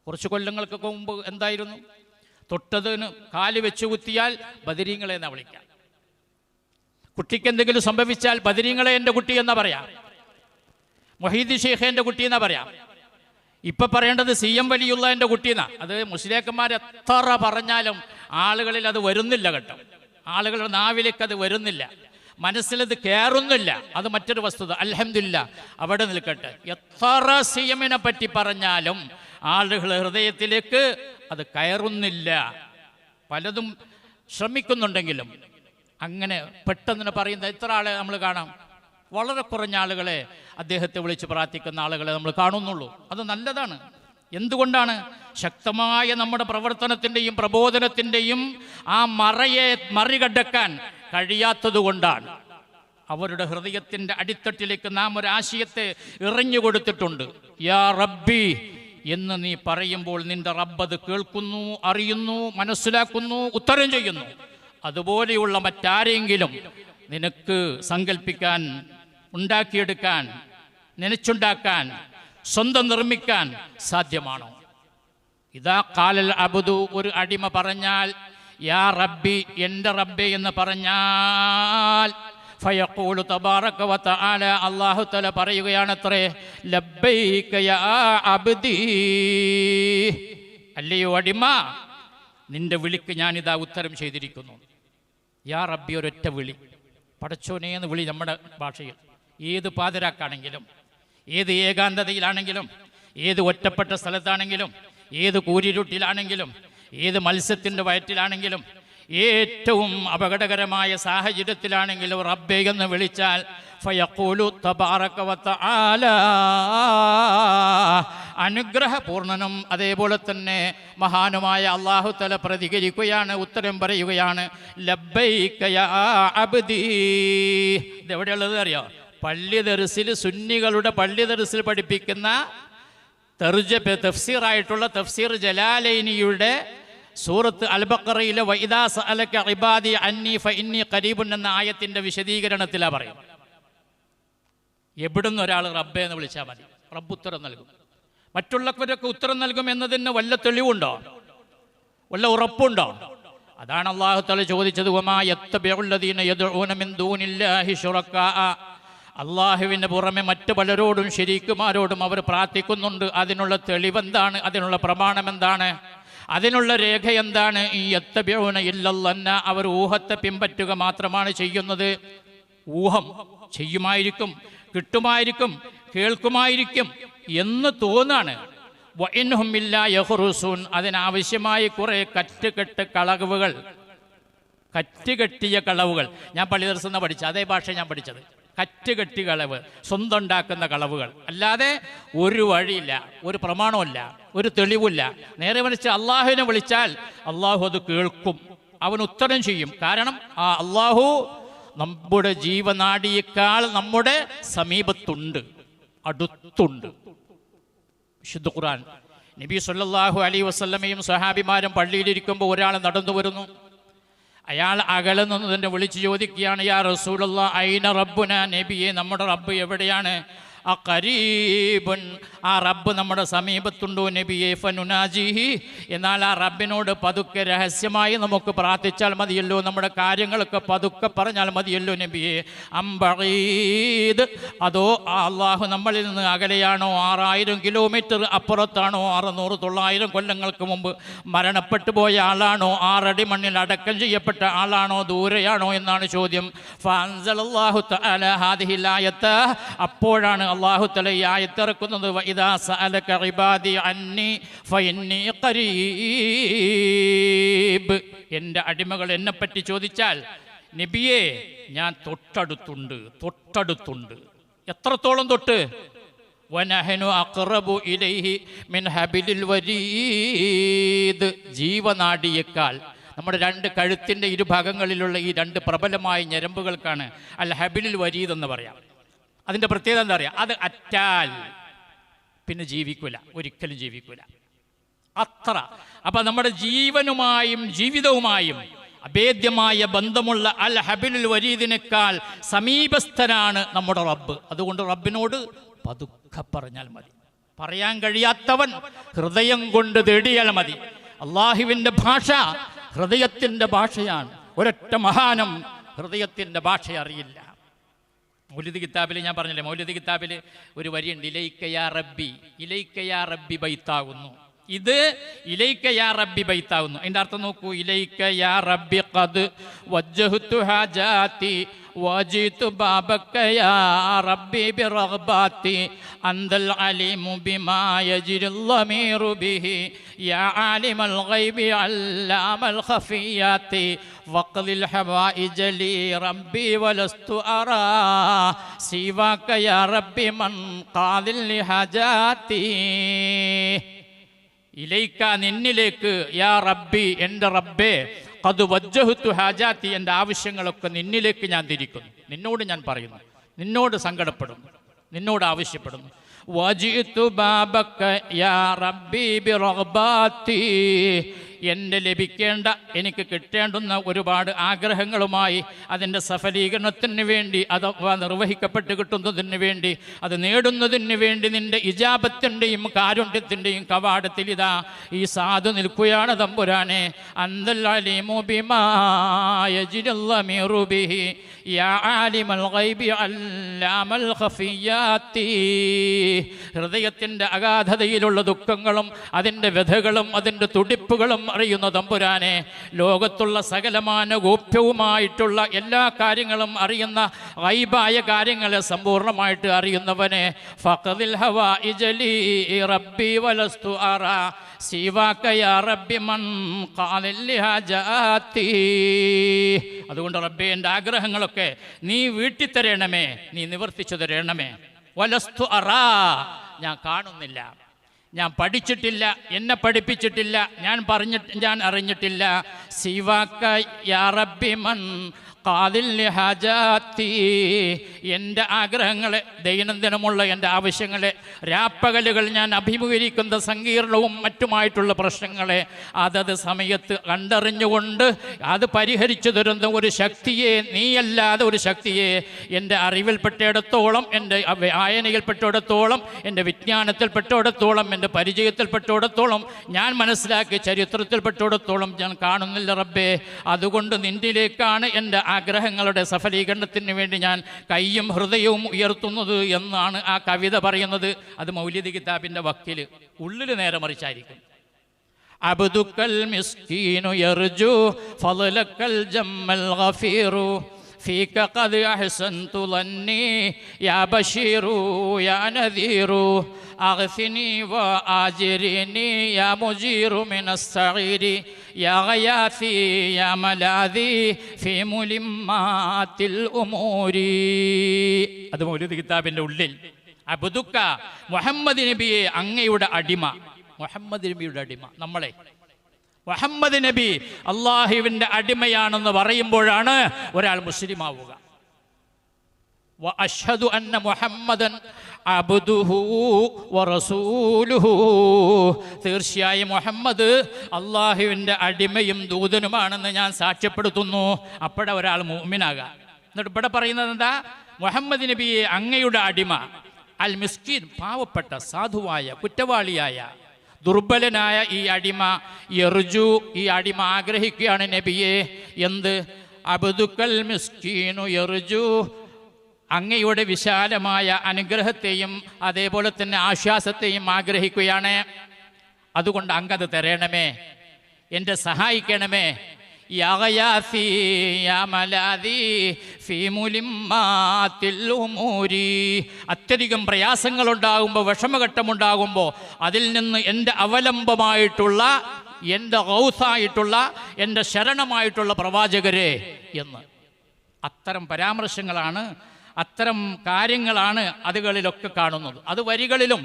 കുറച്ച് കൊല്ലങ്ങൾക്കൊക്കെ മുമ്പ് എന്തായിരുന്നു? തൊട്ടതിന് കാല് വെച്ച് കുത്തിയാൽ ബദരീങ്ങളെ എന്നാ വിളിക്കാം. കുട്ടിക്ക് എന്തെങ്കിലും സംഭവിച്ചാൽ ബദരീങ്ങളെ എൻ്റെ കുട്ടി എന്നാ പറയാം, മുഹീദ്ദീൻ ഷെയ്ഖ് എൻ്റെ കുട്ടി എന്നാ പറയാം. ഇപ്പം പറയേണ്ടത് CM വലിയുള്ള എൻ്റെ കുട്ടിയെന്നാ. അത് മുസ്ലിംമാർ എത്ര പറഞ്ഞാലും ആളുകളിൽ അത് വരുന്നില്ല കേട്ടോ. ആളുകളുടെ നാവിലേക്ക് അത് വരുന്നില്ല, മനസ്സിലത് കയറുന്നില്ല. അത് മറ്റൊരു വസ്തുത. അൽഹംദുലില്ലാ, അവിടെ നിൽക്കട്ടെ. എത്ര CM-നെ പറ്റി പറഞ്ഞാലും ആളുകളുടെ ഹൃദയത്തിലേക്ക് അത് കയറുന്നില്ല. പലതും ശ്രമിക്കുന്നുണ്ടെങ്കിലും അങ്ങനെ പെട്ടെന്ന് പറയുന്ന എത്ര ആളെ നമ്മൾ കാണാം? വളരെ കുറഞ്ഞ ആളുകളെ അദ്ദേഹത്തെ വിളിച്ച് പ്രാർത്ഥിക്കുന്ന ആളുകളെ നമ്മൾ കാണുന്നുള്ളൂ. അത് നല്ലതാണ്. എന്തുകൊണ്ടാണ്? ശക്തമായ നമ്മുടെ പ്രവർത്തനത്തിൻ്റെയും പ്രബോധനത്തിൻ്റെയും ആ മറയെ മറികടക്കാൻ കഴിയാത്തത് കൊണ്ടാണ്. അവരുടെ ഹൃദയത്തിൻ്റെ അടിത്തട്ടിലേക്ക് നാം ഒരാശയത്തെ എറിഞ്ഞു കൊടുത്തിട്ടുണ്ട്. യാ റബ്ബി എന്ന് നീ പറയുമ്പോൾ നിന്റെ റബ്ബത് കേൾക്കുന്നു, അറിയുന്നു, മനസ്സിലാക്കുന്നു, ഉത്തരം ചെയ്യുന്നു. അതുപോലെയുള്ള മറ്റാരെങ്കിലും നിനക്ക് സങ്കല്പിക്കാൻ, ഉണ്ടാക്കിയെടുക്കാൻ, നനച്ചുണ്ടാക്കാൻ, സ്വന്തം നിർമ്മിക്കാൻ സാധ്യമാണോ? ഇതാ ഖാലൽ അബ്ദു, ഒരു അടിമ പറഞ്ഞാൽ യാ റബ്ബി, എൻ്റെ റബ്ബേ എന്ന് പറഞ്ഞാൽ ഫയഖൂലു തബാറക വതആല, അല്ലാഹു തആല പറയുകയാണത്രേ, ലബ്ബൈക യാ അബ്ദി, അല്ലയോ അടിമ, നിന്റെ വിളിക്ക് ഞാനിതാ ഉത്തരം ചെയ്തിരിക്കുന്നു. യാ റബ്ബി ഒരൊറ്റ വിളി, പടച്ചോനെ എന്ന് വിളി നമ്മുടെ ഭാഷയിൽ. ഏത് പാതിരാക്കാണെങ്കിലും, ഏത് ഏകാന്തതയിലാണെങ്കിലും, ഏത് ഒറ്റപ്പെട്ട സ്ഥലത്താണെങ്കിലും, ഏത് കൂരിരുട്ടിലാണെങ്കിലും, ഏത് മത്സ്യത്തിൻ്റെ വയറ്റിലാണെങ്കിലും, ഏറ്റവും അപകടകരമായ സാഹചര്യത്തിലാണെങ്കിലും റബ്ബേ എന്ന് വിളിച്ചാൽ ഫയഖൂലു തബാറക വതആല, അനുഗ്രഹപൂർണനും അതേപോലെ തന്നെ മഹാനുമായ അല്ലാഹു തആല പ്രതികരിക്കുകയാണ്, ഉത്തരം പറയുകയാണ്, ലബ്ബൈക യാ അബ്ദീ. ഇതെവിടെയുള്ളത് അറിയോ? പള്ളി ദർസിൽ, സുന്നികളുടെ പള്ളി ദർസിൽ പഠിപ്പിക്കുന്ന തഫ്സീറായിട്ടുള്ള തഫ്സീർ ജലാലൈനിയുടെ സൂറത്ത് അൽ ബഖറയിലെ വഇദാ സഅലക ഇബാദി അന്നി ഫഇന്നി ഖരീബുൻ എന്ന ആയത്തിന്റെ വിശദീകരണത്തിലാണ് പറയും. എവിടുന്ന് ഒരാൾ റബ്ബേ എന്ന് വിളിച്ചാൽ മതി, റബ്ബ് ഉത്തരം നൽകും. മറ്റുള്ളവരൊക്കെ ഉത്തരം നൽകും എന്നതിന് വല്ല തെളിവുണ്ടോ, വല്ല ഉറപ്പുണ്ടോ? അതാണ് അല്ലാഹു തആല ചോദിച്ചത്, വമാ യത്തബിഉല്ലദീന യദ്ഊന മിൻ ദൂനില്ലാഹി ശുറക്കാ. അള്ളാഹുവിന് പുറമെ മറ്റു പലരോടും ശരീക്കുമാരോടും അവർ പ്രാർത്ഥിക്കുന്നുണ്ട്. അതിനുള്ള തെളിവെന്താണ്? അതിനുള്ള പ്രമാണം എന്താണ്? അതിനുള്ള രേഖ എന്താണ്? ഈ യത്തബിഊന ഇല്ലല്ലന്ന, അവർ ഊഹത്തെ പിൻപറ്റുക മാത്രമാണ് ചെയ്യുന്നത്. ഊഹം ചെയ്യുമായിരിക്കും, കിട്ടുമായിരിക്കും, കേൾക്കുമായിരിക്കും എന്ന് തോന്നാണ്. വഇൻഹും ഇല്ലാ യഖ്റുസൂൻ, അതിനാവശ്യമായ കുറേ കറ്റുകെട്ടിയ കളവുകൾ. ഞാൻ പള്ളി ദർസിൽ പഠിച്ച അതേ ഭാഷ ഞാൻ പഠിച്ചത്. കറ്റുകെട്ടി കളവ്, സ്വന്തം ഉണ്ടാക്കുന്ന കളവുകൾ, അല്ലാതെ ഒരു വഴിയില്ല, ഒരു പ്രമാണമില്ല, ഒരു തെളിവില്ല. നേരെ മറിച്ച് അള്ളാഹുവിനെ വിളിച്ചാൽ അള്ളാഹു അത് കേൾക്കും, അവൻ ഉത്തരം ചെയ്യും. കാരണം ആ അള്ളാഹു നമ്മുടെ ജീവനാഡിയേക്കാൾ നമ്മുടെ സമീപത്തുണ്ട്, അടുത്തുണ്ട്. വിശുദ്ധ ഖുർആൻ, നബി സല്ലല്ലാഹു അലൈഹി വസല്ലമയും സഹാബിമാരും പള്ളിയിലിരിക്കുമ്പോൾ ഒരാൾ നടന്നു വരുന്നു. അയാൾ അകലെ നിന്ന് തന്നെ വിളിച്ചു ചോദിക്കുകയാണ്, യാ റസൂലല്ലാഹ് ഐന റബ്ബുന, നബിയെ നമ്മുടെ റബ്ബ് എവിടെയാണ്? അഖരീബുൻ, ആ റബ്ബ് നമ്മുടെ സമീപത്തുണ്ടോ നബിയെ? ഫനുനാജിഹി, എന്നാൽ ആ റബ്ബിനോട് പതുക്കെ രഹസ്യമായി നമുക്ക് പ്രാർത്ഥിച്ചാൽ മതിയല്ലോ, നമ്മുടെ കാര്യങ്ങളൊക്കെ പതുക്കെ പറഞ്ഞാൽ മതിയല്ലോ നബിയെ? അംബഈദ്, അതോ അള്ളാഹു നമ്മളിൽ നിന്ന് അകലെയാണോ? 6000 കിലോമീറ്റർ അപ്പുറത്താണോ? 600-900 കൊല്ലങ്ങൾക്ക് മുമ്പ് മരണപ്പെട്ടു പോയ ആളാണോ? 6 അടി മണ്ണിൽ അടക്കം ചെയ്യപ്പെട്ട ആളാണോ? ദൂരെയാണോ എന്നാണ് ചോദ്യം. ഫഅൻസലല്ലാഹു തആല ഹാദിഹിൽ ആയത, അപ്പോഴാണ് അല്ലാഹു തആല ഈ ആയത്ത് ഇറക്കുന്നത്. വഇദാ സഅലക ഇബാദി അന്നി ഫഇന്നി ഖരീബ്, എൻ്റെ അടിമകൾ എന്നെപ്പറ്റി ചോദിച്ചാൽ നബിയെ ഞാൻ തൊട്ടടുത്തുണ്ട്. എത്രത്തോളം തൊട്ട്? വനഹനു അഖ്റബു ഇലൈഹി മിൻ ഹബിലിൽ വരീദ്, ജീവനാഡിയേക്കാൾ നമ്മുടെ 2 കഴുത്തിൻ്റെ ഇരുഭാഗങ്ങളിലുള്ള ഈ 2 പ്രബലമായ ഞരമ്പുകൾക്കാണ് അൽ ഹബിലിൽ വരീദ് എന്ന് പറയാം. അതിൻ്റെ പ്രത്യേകത എന്താ പറയുക? അത് അറ്റാൽ പിന്നെ ജീവിക്കൂല, ഒരിക്കലും ജീവിക്കൂല. അത്ര. അപ്പം നമ്മുടെ ജീവനുമായും ജീവിതവുമായും അഭേദ്യമായ ബന്ധമുള്ള അൽ ഹബിലുൽ വരീദിനേക്കാൾ സമീപസ്ഥനാണ് നമ്മുടെ റബ്ബ്. അതുകൊണ്ട് റബ്ബിനോട് പതുക്കെ പറഞ്ഞാൽ മതി. പറയാൻ കഴിയാത്തവൻ ഹൃദയം കൊണ്ട് തേടിയാൽ മതി. അള്ളാഹുവിൻ്റെ ഭാഷ ഹൃദയത്തിൻ്റെ ഭാഷയാണ്. ഒരൊറ്റ മഹാനും ഹൃദയത്തിൻ്റെ ഭാഷ അറിയില്ല. മൗലിദ് കിതാബിൽ ഞാൻ പറഞ്ഞില്ലേ, മൗലിദ് കിതാബിൽ ഒരു വരിയുണ്ട്, ഇലൈക യാ റബ്ബി ബൈത്താകുന്നു. ഇത് ഇലൈക യാ റബ്ബി ബൈത്താകുന്നു. അതിൻ്റെ അർത്ഥം നോക്കൂ, ഇലൈക യാ റബ്ബി ഖദ് വജ്ജഹ്തു ഹാജാതി വജിതു ബാബക യാ റബ്ബി ബിറഗ്ബാതി അന്തൽ അലീമു ബിമാ യജ്രിൽ ളമീറു ബിഹി യാ ആലിമൽ ഗൈബി അല്ലാമൽ ഖഫിയാതി വഖ്ലിൽ ഹവായിജ ലി റബ്ബി വലസ്തു അറാ സിവാക യാ റബ്ബി മൻ ഖാദിൽ ലിഹാജാതി. ഇലൈക, നിന്നിലേക്ക്, യാ റബ്ബി, എൻ്റെ റബ്ബേ, ഖദ് വജ്ജഹ്തു ഹാജാതി, എൻ്റെ ആവശ്യങ്ങളൊക്കെ നിന്നിലേക്ക് ഞാൻ തിരിക്കുന്നു. നിന്നോട് ഞാൻ പറയുന്നു, നിന്നോട് സങ്കടപ്പെടുന്നു, നിന്നോട് ആവശ്യപ്പെടുന്നു. വജിതു ബാബക യാ റബ്ബി ബിറഗ്ബാതി, എൻ്റെ ലഭിക്കേണ്ട, എനിക്ക് കിട്ടേണ്ടുന്ന ഒരുപാട് ആഗ്രഹങ്ങളുമായി അതിൻ്റെ സഫലീകരണത്തിന് വേണ്ടി, അത് നിർവഹിക്കപ്പെട്ട് കിട്ടുന്നതിന് വേണ്ടി, അത് നേടുന്നതിന് വേണ്ടി നിൻ്റെ ഇജാബത്തിൻ്റെയും കാരുണ്യത്തിൻ്റെയും കവാടത്തിൽ ഇതാ ഈ സാധു നിൽക്കുകയാണ് തമ്പുരാനെ. അന്തൽ അലീമു ബിമാ യജ്രിൽ ളമീറു ബിഹി യാ ആലിമൽ ഗൈബി അല്ലാമൽ ഖഫിയാതി. ഹൃദയത്തിൻ്റെ അഗാധതയിലുള്ള ദുഃഖങ്ങളും അതിൻ്റെ വ്യഥകളും അതിൻ്റെ തുടിപ്പുകളും അറിയുന്ന തമ്പുരാനെ, ലോകത്തുള്ള സകലമാന ഗോപ്യവുമായിട്ടുള്ള എല്ലാ കാര്യങ്ങളും അറിയുന്ന ഗൈബായ കാര്യങ്ങളെ സമ്പൂർണ്ണമായിട്ട് അറിയുന്നവനെ, ഫഖദിൽ ഹവായിജ ലീ റബ്ബി വലസ്തു അറാ സിവാക യാ റബ്ബി മൻ ഖാലിൽ ലിഹാജാതി. അതുകൊണ്ട് റബ്ബേ, എൻ്റെ ആഗ്രഹങ്ങളൊക്കെ നീ വീട്ടിത്തരണമേ, നീ നിവർത്തിച്ചു തരണമേ. വലസ്തു അറാ, ഞാൻ കാണുന്നില്ല, ഞാൻ പഠിച്ചിട്ടില്ല, എന്നെ പഠിപ്പിച്ചിട്ടില്ല, ഞാൻ അറിഞ്ഞിട്ടില്ല. സിവാക യാ റബ്ബി മൻ ഖാദിൽ ലിഹാജാതി, എൻ്റെ ആഗ്രഹങ്ങളെ, ദൈനംദിനമുള്ള എൻ്റെ ആവശ്യങ്ങളെ, രാപ്പകലുകൾ ഞാൻ അഭിമുഖീകരിക്കുന്ന സങ്കീർണവും മറ്റുമായിട്ടുള്ള പ്രശ്നങ്ങളെ അതത് സമയത്ത് കണ്ടറിഞ്ഞുകൊണ്ട് അത് പരിഹരിച്ചു തരുന്ന ഒരു ശക്തിയെ, നീയല്ലാതെ ഒരു ശക്തിയെ എൻ്റെ അറിവിൽപ്പെട്ടിടത്തോളം, എൻ്റെ വായനയിൽപ്പെട്ടിടത്തോളം, എൻ്റെ വിജ്ഞാനത്തിൽപ്പെട്ടിടത്തോളം, എൻ്റെ പരിചയത്തിൽപ്പെട്ടിടത്തോളം, ഞാൻ മനസ്സിലാക്കിയ ചരിത്രത്തിൽപ്പെട്ടിടത്തോളം ഞാൻ കാണുന്നില്ല റബ്ബേ. അതുകൊണ്ട് നിന്നിലേക്കാണ് എൻ്റെ ആഗ്രഹങ്ങളുടെ സഫലീകരണത്തിന് വേണ്ടി ഞാൻ കൈയും ഹൃദയവും ഉയർത്തുന്നത് എന്നാണ് ആ കവിത പറയുന്നത്. അത് മൗലിദ് കിതാബിൻ്റെ വക്കിൽ, ഉള്ളിൽ നേരെ മറിച്ചായിരിക്കും. അബ്ദുക്കൽ മിസ്കീനു യർജു ഫളലക്കൽ ജമ്മൽ ഗഫീറു ഫീക ഖദ് അഹ്സൻതു ളന്നി യാ ബശീറു യാ നദീറു അഗ്ഫിനി വ ആജിരിനി യാ മുജീറു മിനസ് സഗീരി യാ ഗയാസി യാ മലാദി ഫീ മുലിമ്മാത്തിൽ ഉമൂരി. അത് മൗലിദ് കിതാബിൻ്റെ ഉള്ളിൽ. അബ്ദുക്ക, മുഹമ്മദ് നബിയെ അങ്ങയുടെ അടിമ, മുഹമ്മദ് നബിയുടെ അടിമ. നമ്മളെ മുഹമ്മദ് നബി അള്ളാഹുവിൻ്റെ അടിമയാണെന്ന് പറയുമ്പോഴാണ് ഒരാൾ മുസ്ലിം ആവുക. വ അശ്ഹദു അന്ന മുഹമ്മദൻ അബ്ദുഹു വ റസൂലുഹു, തീർച്ചയായും മുഹമ്മദ് അള്ളാഹുവിൻ്റെ അടിമയും ദൂതനുമാണെന്ന് ഞാൻ സാക്ഷ്യപ്പെടുത്തുന്നു. അപ്പോഴെ ഒരാൾ മുഅ്മിനാകാം. എന്നിട്ട് ഇവിടെ പറയുന്നത് എന്താ? മുഹമ്മദ് നബിയെ അങ്ങയുടെ അടിമ, അൽ മിസ്കീൻ, പാവപ്പെട്ട സാധുവായ കുറ്റവാളിയായ ദുർബലനായ ഈ അടിമ, യർജു, ഈ അടിമ ആഗ്രഹിക്കുകയാണ് നബിയെ. എന്ത്? അബ്ദുക്കൽ മിസ്കീനു യർജു, അങ്ങയുടെ വിശാലമായ അനുഗ്രഹത്തെയും അതേപോലെ തന്നെ ആശ്വാസത്തെയും ആഗ്രഹിക്കുകയാണ്. അതുകൊണ്ട് അങ്ങത് തരണമേ, എൻ്റെ സഹായിക്കണമേ. യാ ഗയാസി യാ മലാദി ഫീ മുലിമ്മാത്തിൽ ഉമൂരി, അത്യധികം പ്രയാസങ്ങളുണ്ടാകുമ്പോൾ, വിഷമഘട്ടമുണ്ടാകുമ്പോൾ അതിൽ നിന്ന് എൻ്റെ അവലംബമായിട്ടുള്ള, എൻ്റെ ഗൗസായിട്ടുള്ള, എൻ്റെ ശരണമായിട്ടുള്ള പ്രവാചകരെ എന്ന്. അത്തരം പരാമർശങ്ങളാണ്, അത്തരം കാര്യങ്ങളാണ് അതുകളിലൊക്കെ കാണുന്നത്. അത് വരികളിലും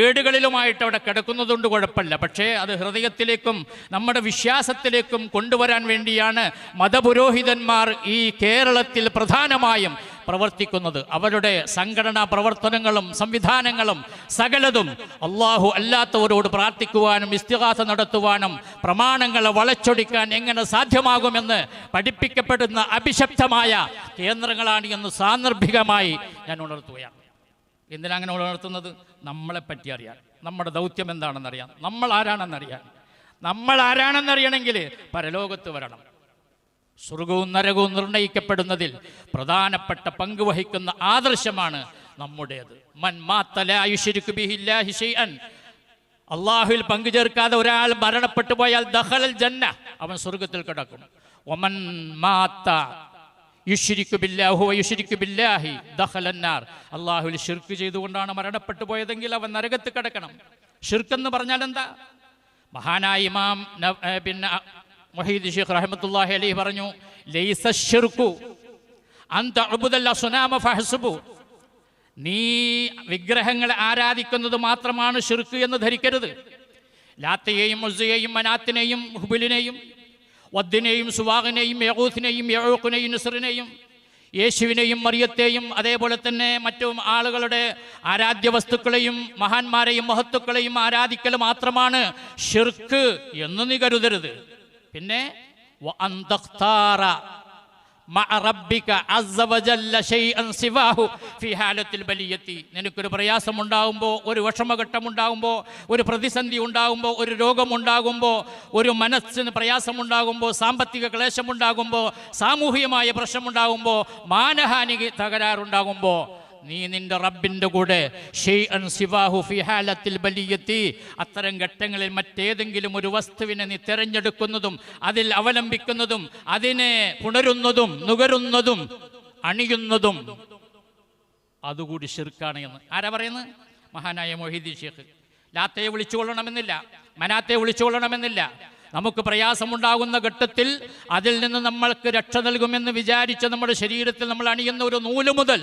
ഏടുകളിലുമായിട്ട് അവിടെ കിടക്കുന്നതുകൊണ്ട് കുഴപ്പമില്ല. പക്ഷേ അത് ഹൃദയത്തിലേക്കും നമ്മുടെ വിശ്വാസത്തിലേക്കും കൊണ്ടുവരാൻ വേണ്ടിയാണ് മതപുരോഹിതന്മാർ ഈ കേരളത്തിൽ പ്രധാനമായും പ്രവർത്തിക്കുന്നത്. അവരുടെ സംഘടനാ പ്രവർത്തനങ്ങളും സംവിധാനങ്ങളും സകലതും അള്ളാഹു അല്ലാത്തവരോട് പ്രാർത്ഥിക്കുവാനും ഇസ്തിഗാസ നടത്തുവാനും പ്രമാണങ്ങളെ വളച്ചൊടിക്കാൻ എങ്ങനെ സാധ്യമാകുമെന്ന് പഠിപ്പിക്കപ്പെടുന്ന അഭിശപ്തമായ കേന്ദ്രങ്ങളാണ് എന്ന് സാന്ദർഭികമായി ഞാൻ ഉണർത്തുകയാണ്. എന്തിനങ്ങനെ ഉണർത്തുന്നത്? നമ്മളെപ്പറ്റി അറിയാൻ, നമ്മുടെ ദൗത്യം എന്താണെന്നറിയാൻ, നമ്മൾ ആരാണെന്നറിയണമെങ്കിൽ പരലോകത്ത് വരണം. സ്വർഗവും നരകവും നിർണയിക്കപ്പെടുന്നതിൽ പ്രധാനപ്പെട്ട പങ്ക് വഹിക്കുന്ന ആദർശമാണ് നമ്മുടേത്. മൻ മാത ലാ യുശ്രികു ബിഹില്ലാഹി ശൈഅൻ, അല്ലാഹുവിൽ പങ്കു ചേർക്കാതെ ഒരാൾ മരണപ്പെട്ടു പോയാൽ ദഖലൽ ജന്ന, അവൻ സ്വർഗത്തിൽ കിടക്കും. വമൻ മാത യുശ്രികു ബില്ലാഹി വ യുശ്രികു ബില്ലാഹി ദഖലൻ നാർ, അല്ലാഹുവിൽ ശിർക്ക് ചെയ്തുകൊണ്ടാണ് മരണപ്പെട്ടു പോയതെങ്കിൽ അവൻ നരകത്തിൽ കിടക്കണം. ശിർക്ക് എന്ന് പറഞ്ഞാൽ എന്താ? മഹാനായ ഇമാം പിന്നെ മുഹീദ് ശൈഖ് റഹ്മത്തുള്ളാഹി അലൈഹി പറഞ്ഞു, ലൈസ ശിർക്കു അൻ തഅബുദൽ അസ്നാമ ഫഹസ്ബു, നീ വിഗ്രഹങ്ങളെ ആരാധിക്കുന്നത് മാത്രമാണ് ശിർക്ക് എന്ന് ധരിക്കരുത്. ലാത്തയെയും ഉസ്സയെയും മനാത്തിനെയും ഹുബലിനെയും വദ്ദിനെയും സുവാഖിനെയും യഗൂസിനെയും യഊഖിനെയും നസ്റിനെയും യേശുവിനെയും മറിയത്തെയും അതേപോലെ തന്നെ മറ്റു ആളുകളുടെ ആരാധ്യ വസ്തുക്കളെയും മഹാന്മാരെയും മഹത്തുക്കളെയും ആരാധിക്കൽ മാത്രമാണ് ശിർക്ക് എന്ന് നീ കരുതരുത്. പിന്നെ നിനക്കൊരു പ്രയാസമുണ്ടാകുമ്പോൾ, ഒരു വിഷമഘട്ടമുണ്ടാകുമ്പോൾ, ഒരു പ്രതിസന്ധി ഉണ്ടാകുമ്പോൾ, ഒരു രോഗമുണ്ടാകുമ്പോൾ, ഒരു മനസ്സിന് പ്രയാസമുണ്ടാകുമ്പോൾ, സാമ്പത്തിക ക്ലേശമുണ്ടാകുമ്പോൾ, സാമൂഹികമായ പ്രശ്നമുണ്ടാകുമ്പോൾ, മാനഹാനി തകരാറുണ്ടാകുമ്പോൾ നീ നിന്റെ റബ്ബിന്റെ കൂടെ ഷൈഅൻ സിവാഹു ഫി ഹാലത്തിൽ ബലിയത്തി, അത്തരം ഘട്ടങ്ങളിൽ മറ്റേതെങ്കിലും ഒരു വസ്തുവിനെ നീ തിരഞ്ഞെടുക്കുന്നതും അതിൽ അവലംബിക്കുന്നതും അതിനെ പുണരുന്നതും നുകരുന്നതും അണിയുന്നതും അതുകൂടി ശിർക്കാണ് എന്ന് ആരാ പറയുന്നത്? മഹാനായ മൊഹീദ്ദീൻ ശൈഖ്. ലാത്തയെ വിളിച്ചുകൊള്ളണമെന്നില്ല, മനാത്തെ വിളിച്ചുകൊള്ളണമെന്നില്ല. നമുക്ക് പ്രയാസമുണ്ടാകുന്ന ഘട്ടത്തിൽ അതിൽ നിന്ന് നമ്മൾക്ക് രക്ഷ നൽകുമെന്ന് വിചാരിച്ച് നമ്മുടെ ശരീരത്തിൽ നമ്മൾ അണിയുന്ന ഒരു നൂല് മുതൽ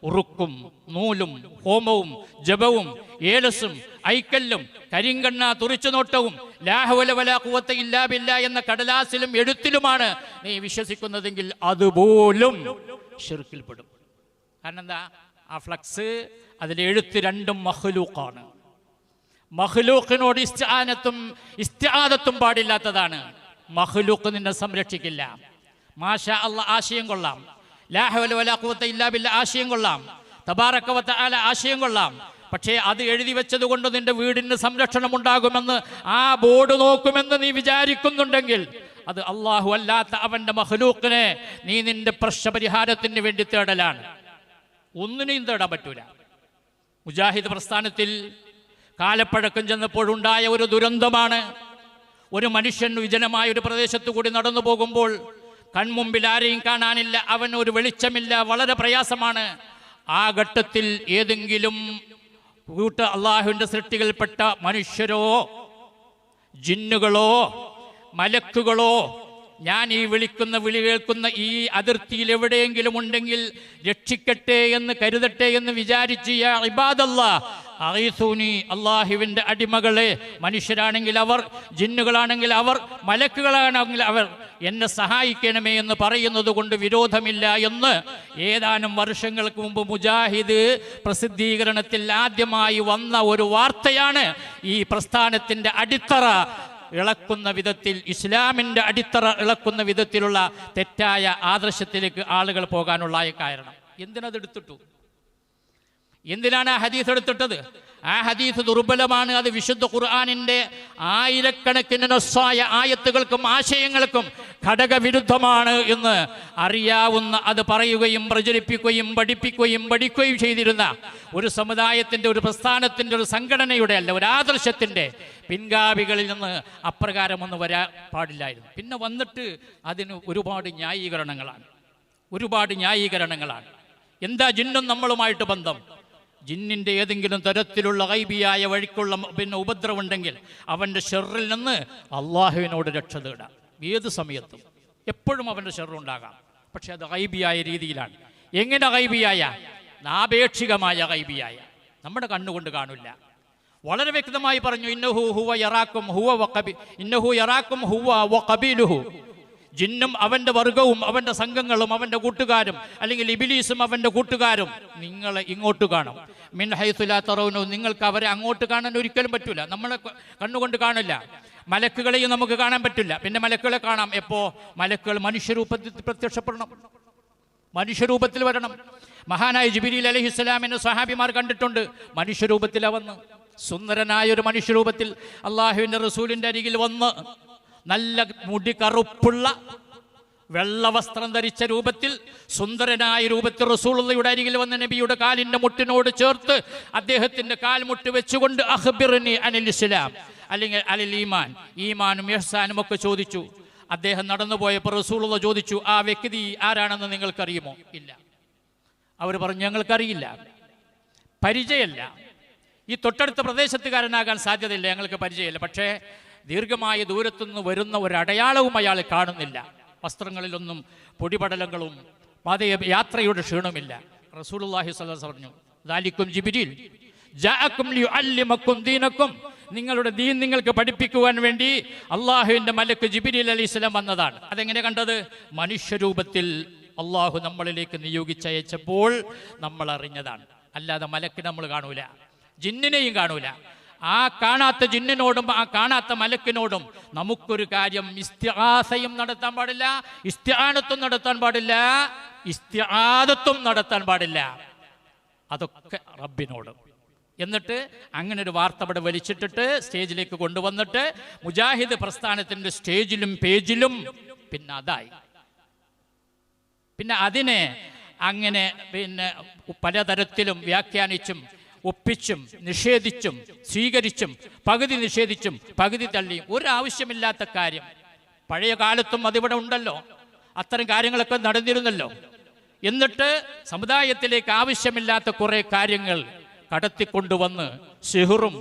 ഉറുക്കും നൂലും ഹോമവും ജപവും ഏലസും ഐക്കല്ലും കരിങ്കണ്ണ തുറിച്ചുനോട്ടവും ലാ ഹൗല വലാ ഖുവത ഇല്ലാ ബില്ലാ എന്ന കടലാസിലും എഴുത്തിലുമാണ് നീ വിശ്വസിക്കുന്നതെങ്കിൽ അതുപോലും ശിർക്കിൽപ്പെടും. കാരണം എന്താ? ആ ഫ്ലക്സ് അതിലെ എഴുത്ത് രണ്ടും മഖ്ലൂഖാണ്. മഖ്ലൂഖിനോട് ഇസ്തിആദത്തും പാടില്ലാത്തതാണ്. മഖ്ലൂഖ് നിന്നെ സംരക്ഷിക്കില്ല. മാഷാ അല്ലാഹ് ആശയം കൊള്ളാം, ലാ ഹൗല വലാ ഖുവത ഇല്ലാ ബില്ലാ ആശയം കൊള്ളാം, തബാറക വ തആല ആശയം കൊള്ളാം. പക്ഷേ അത് എഴുതി വെച്ചത് കൊണ്ട് നിന്റെ വീടിന് സംരക്ഷണം ഉണ്ടാകുമെന്ന്, ആ ബോർഡ് നോക്കുമെന്ന് നീ വിചാരിക്കുന്നുണ്ടെങ്കിൽ അത് അല്ലാഹു അല്ലാത്ത അവന്റെ മഖ്ലൂഖിനെ നീ നിന്റെ പ്രശ്നപരിഹാരത്തിന് വേണ്ടി തേടലാണ്. ഒന്നിനെയും തേടാൻ പറ്റൂല. മുജാഹിദ് പ്രസ്ഥാനത്തിൽ കാലപ്പഴക്കം ചെന്നപ്പോഴുണ്ടായ ഒരു ദുരന്തമാണ്. ഒരു മനുഷ്യൻ വിജനമായ ഒരു പ്രദേശത്തു കൂടി നടന്നു പോകുമ്പോൾ കൺമുമ്പിൽ ആരെയും കാണാനില്ല, അവൻ ഒരു വെളിച്ചമില്ല, വളരെ പ്രയാസമാണ്. ആ ഘട്ടത്തിൽ ഏതെങ്കിലും അള്ളാഹുവിൻ്റെ സൃഷ്ടികൾപ്പെട്ട മനുഷ്യരോ ജിന്നുകളോ മലക്കുകളോ ഞാൻ ഈ വിളിക്കുന്ന വിളി കേൾക്കുന്ന ഈ അതിർത്തിയിൽ എവിടെയെങ്കിലും ഉണ്ടെങ്കിൽ രക്ഷിക്കട്ടെ എന്ന് കരുതട്ടെ എന്ന് വിചാരിച്ച് യാ ഇബാദല്ലാഹ് അഗീസൂനി, അള്ളാഹുവിൻ്റെ അടിമകളെ, മനുഷ്യരാണെങ്കിൽ അവർ, ജിന്നുകളാണെങ്കിൽ അവർ, മലക്കുകളാണെങ്കിൽ അവർ, എന്നെ സഹായിക്കണമേ എന്ന് പറയുന്നത് കൊണ്ട് വിരോധമില്ല എന്ന് ഏതാനും വർഷങ്ങൾക്ക് മുമ്പ് മുജാഹിദ് പ്രസിദ്ധീകരണത്തിൽ ആദ്യമായി വന്ന ഒരു വാർത്തയാണ്. ഈ പ്രസ്ഥാനത്തിൻ്റെ അടിത്തറ ഇളക്കുന്ന വിധത്തിൽ, ഇസ്ലാമിൻ്റെ അടിത്തറ ഇളക്കുന്ന വിധത്തിലുള്ള തെറ്റായ ആദർശത്തിലേക്ക് ആളുകൾ പോകാനുള്ള കാരണം. എന്തിനതെടുത്തിട്ടു? എന്തിനാണ് ആ ഹദീസ് എടുത്തിട്ടത്? ആ ഹദീസ് ദുർബലമാണ്. അത് വിശുദ്ധ ഖുർആനിൻ്റെ ആയിരക്കണക്കിന് നസ്സായ ആയത്തുകൾക്കും ആശയങ്ങൾക്കും ഘടകവിരുദ്ധമാണ് എന്ന് അറിയാവുന്ന, അത് പറയുകയും പ്രചരിപ്പിക്കുകയും പഠിക്കുകയും ചെയ്തിരുന്ന ഒരു സമുദായത്തിൻ്റെ, ഒരു പ്രസ്ഥാനത്തിൻ്റെ, ഒരു സംഘടനയുടെ അല്ല, ഒരു ആദർശത്തിൻ്റെ പിൻഗാമികളിൽ നിന്ന് അപ്രകാരമൊന്നും വരാൻ പാടില്ലായിരുന്നു. പിന്നെ വന്നിട്ട് അതിന് ഒരുപാട് ന്യായീകരണങ്ങളാണ്. എന്താ ജിന്നും നമ്മളുമായിട്ട് ബന്ധം? ജിന്നിൻ്റെ ഏതെങ്കിലും തരത്തിലുള്ള ഗൈബിയായ വഴിക്കുള്ള ഉപദ്രവമുണ്ടെങ്കിൽ അവൻ്റെ ഷെറിൽ നിന്ന് അള്ളാഹുവിനോട് രക്ഷ തേടാം. ഏത് സമയത്തും എപ്പോഴും അവൻ്റെ ഷെറുണ്ടാകാം. പക്ഷെ അത് ഗൈബിയായ രീതിയിലാണ്. എങ്ങനെ ഗൈബിയായ? ആപേക്ഷികമായ ഗൈബിയായ, നമ്മുടെ കണ്ണുകൊണ്ട് കാണില്ല. വളരെ വ്യക്തമായി പറഞ്ഞു, ഇന്നഹു യറാക്കും ഹുവ വ ഖബീലുഹു. ജിന്നും അവൻ്റെ വർഗവും അവൻ്റെ സംഘങ്ങളും അവൻ്റെ കൂട്ടുകാരും, അല്ലെങ്കിൽ ഇബിലീസും അവൻ്റെ കൂട്ടുകാരും നിങ്ങളെ ഇങ്ങോട്ട് കാണും. മിൻ ഹൈസു ലാ തറൗനു, നിങ്ങൾക്ക് അവരെ അങ്ങോട്ട് കാണാൻ ഒരിക്കലും പറ്റില്ല. നമ്മളെ കണ്ണുകൊണ്ട് കാണില്ല. മലക്കുകളെയും നമുക്ക് കാണാൻ പറ്റില്ല. പിന്നെ മലക്കുകളെ കാണാം. എപ്പോൾ? മലക്കുകൾ മനുഷ്യരൂപത്തിൽ പ്രത്യക്ഷപ്പെടണം, മനുഷ്യരൂപത്തിൽ വരണം. മഹാനായ ജിബ്രീൽ അലൈഹിസ്സലാമിനെ സ്വഹാബിമാർ കണ്ടിട്ടുണ്ട്. മനുഷ്യരൂപത്തിലാണ് വന്ന്, സുന്ദരനായ ഒരു മനുഷ്യരൂപത്തിൽ അള്ളാഹുവിൻ്റെ റസൂലിൻ്റെ അരികിൽ വന്ന്, നല്ല മുടി കറുപ്പുള്ള വെള്ള വസ്ത്രം ധരിച്ച രൂപത്തിൽ, സുന്ദരനായ രൂപത്തിൽ റസൂലുള്ളാഹിയുടെ അരികിൽ വന്ന നബിയുടെ കാലിൻ്റെ മുട്ടിനോട് ചേർത്ത് അദ്ദേഹത്തിൻ്റെ കാൽമുട്ട് വെച്ചുകൊണ്ട് അഖ്ബിർനി അനിൽ ഇസ്ലാം, അല്ലെങ്കിൽ അലിൽ ഈമാൻ, ഈമാനും ഇഹ്സാനും ഒക്കെ ചോദിച്ചു. അദ്ദേഹം നടന്നു പോയപ്പോൾ റസൂലുള്ളാഹി ചോദിച്ചു, ആ വ്യക്തി ആരാണെന്ന് നിങ്ങൾക്കറിയുമോ? ഇല്ല. അവർ പറഞ്ഞു, ഞങ്ങൾക്കറിയില്ല, പരിചയമല്ല, ഈ തൊട്ടടുത്ത പ്രദേശത്തുകാരനാകാൻ സാധ്യതയില്ല, ഞങ്ങൾക്ക് പരിചയമില്ല. പക്ഷേ ദീർഘമായ ദൂരത്തുനിന്ന് വരുന്ന ഒരടയാളവും അയാൾ കാണുന്നില്ല. വസ്ത്രങ്ങളിലൊന്നും പൊടിപടലങ്ങളും യാത്രയുടെ ക്ഷീണമില്ല. റസൂലുള്ളാഹി സ്വല്ലല്ലാഹു അലൈഹി വസല്ലം പറഞ്ഞു, ദാലിക്കും ജിബ്രീൽ ജാഅക്കും ലിയുഅല്ലിമക്കും ദീനക്കും, നിങ്ങളുടെ ദീൻ നിങ്ങൾക്ക് പഠിപ്പിക്കുവാൻ വേണ്ടി അള്ളാഹുവിൻ്റെ മലക്ക് ജിബ്രീൽ അലൈഹിസ്സലാം വന്നതാണ്. അതെങ്ങനെ കണ്ടത്? മനുഷ്യരൂപത്തിൽ അള്ളാഹു നമ്മളിലേക്ക് നിയോഗിച്ചയച്ചപ്പോൾ നമ്മൾ അറിഞ്ഞതാണ്. അല്ലാതെ മലക്ക് നമ്മൾ കാണൂല, ജിന്നിനെയും കാണൂല. ആ കാണാത്ത ജിന്നിനോടും ആ കാണാത്ത മലക്കിനോടും നമുക്കൊരു കാര്യം, ഇസ്തിആസയും നടത്താൻ പാടില്ല, ഇസ്തിആനത്തും നടത്താൻ പാടില്ല, ഇസ്തിആദത്തും നടത്താൻ പാടില്ല. അതൊക്കെ റബ്ബിനോട്. എന്നിട്ട് അങ്ങനെ ഒരു വാർത്ത ഇവിടെ വലിച്ചിട്ടിട്ട് സ്റ്റേജിലേക്ക് കൊണ്ടുവന്നിട്ട് മുജാഹിദ് പ്രസ്ഥാനത്തിൻ്റെ സ്റ്റേജിലും പേജിലും പിന്നെ അതായി. പിന്നെ അതിനെ അങ്ങനെ പിന്നെ പലതരത്തിലും വ്യാഖ്യാനിച്ചും ഒപ്പിച്ചും നിഷേധിച്ചും സ്വീകരിച്ചും പകുതി നിഷേധിച്ചും പകുതി തള്ളിയും ഒരാവശ്യമില്ലാത്ത കാര്യം. പഴയ കാലത്തും അതിവിടെ ഉണ്ടല്ലോ, അത്തരം കാര്യങ്ങളൊക്കെ നടന്നിരുന്നല്ലോ. എന്നിട്ട് സമുദായത്തിലേക്ക് ആവശ്യമില്ലാത്ത കുറേ കാര്യങ്ങൾ കടത്തിക്കൊണ്ടുവന്ന് സിഹറും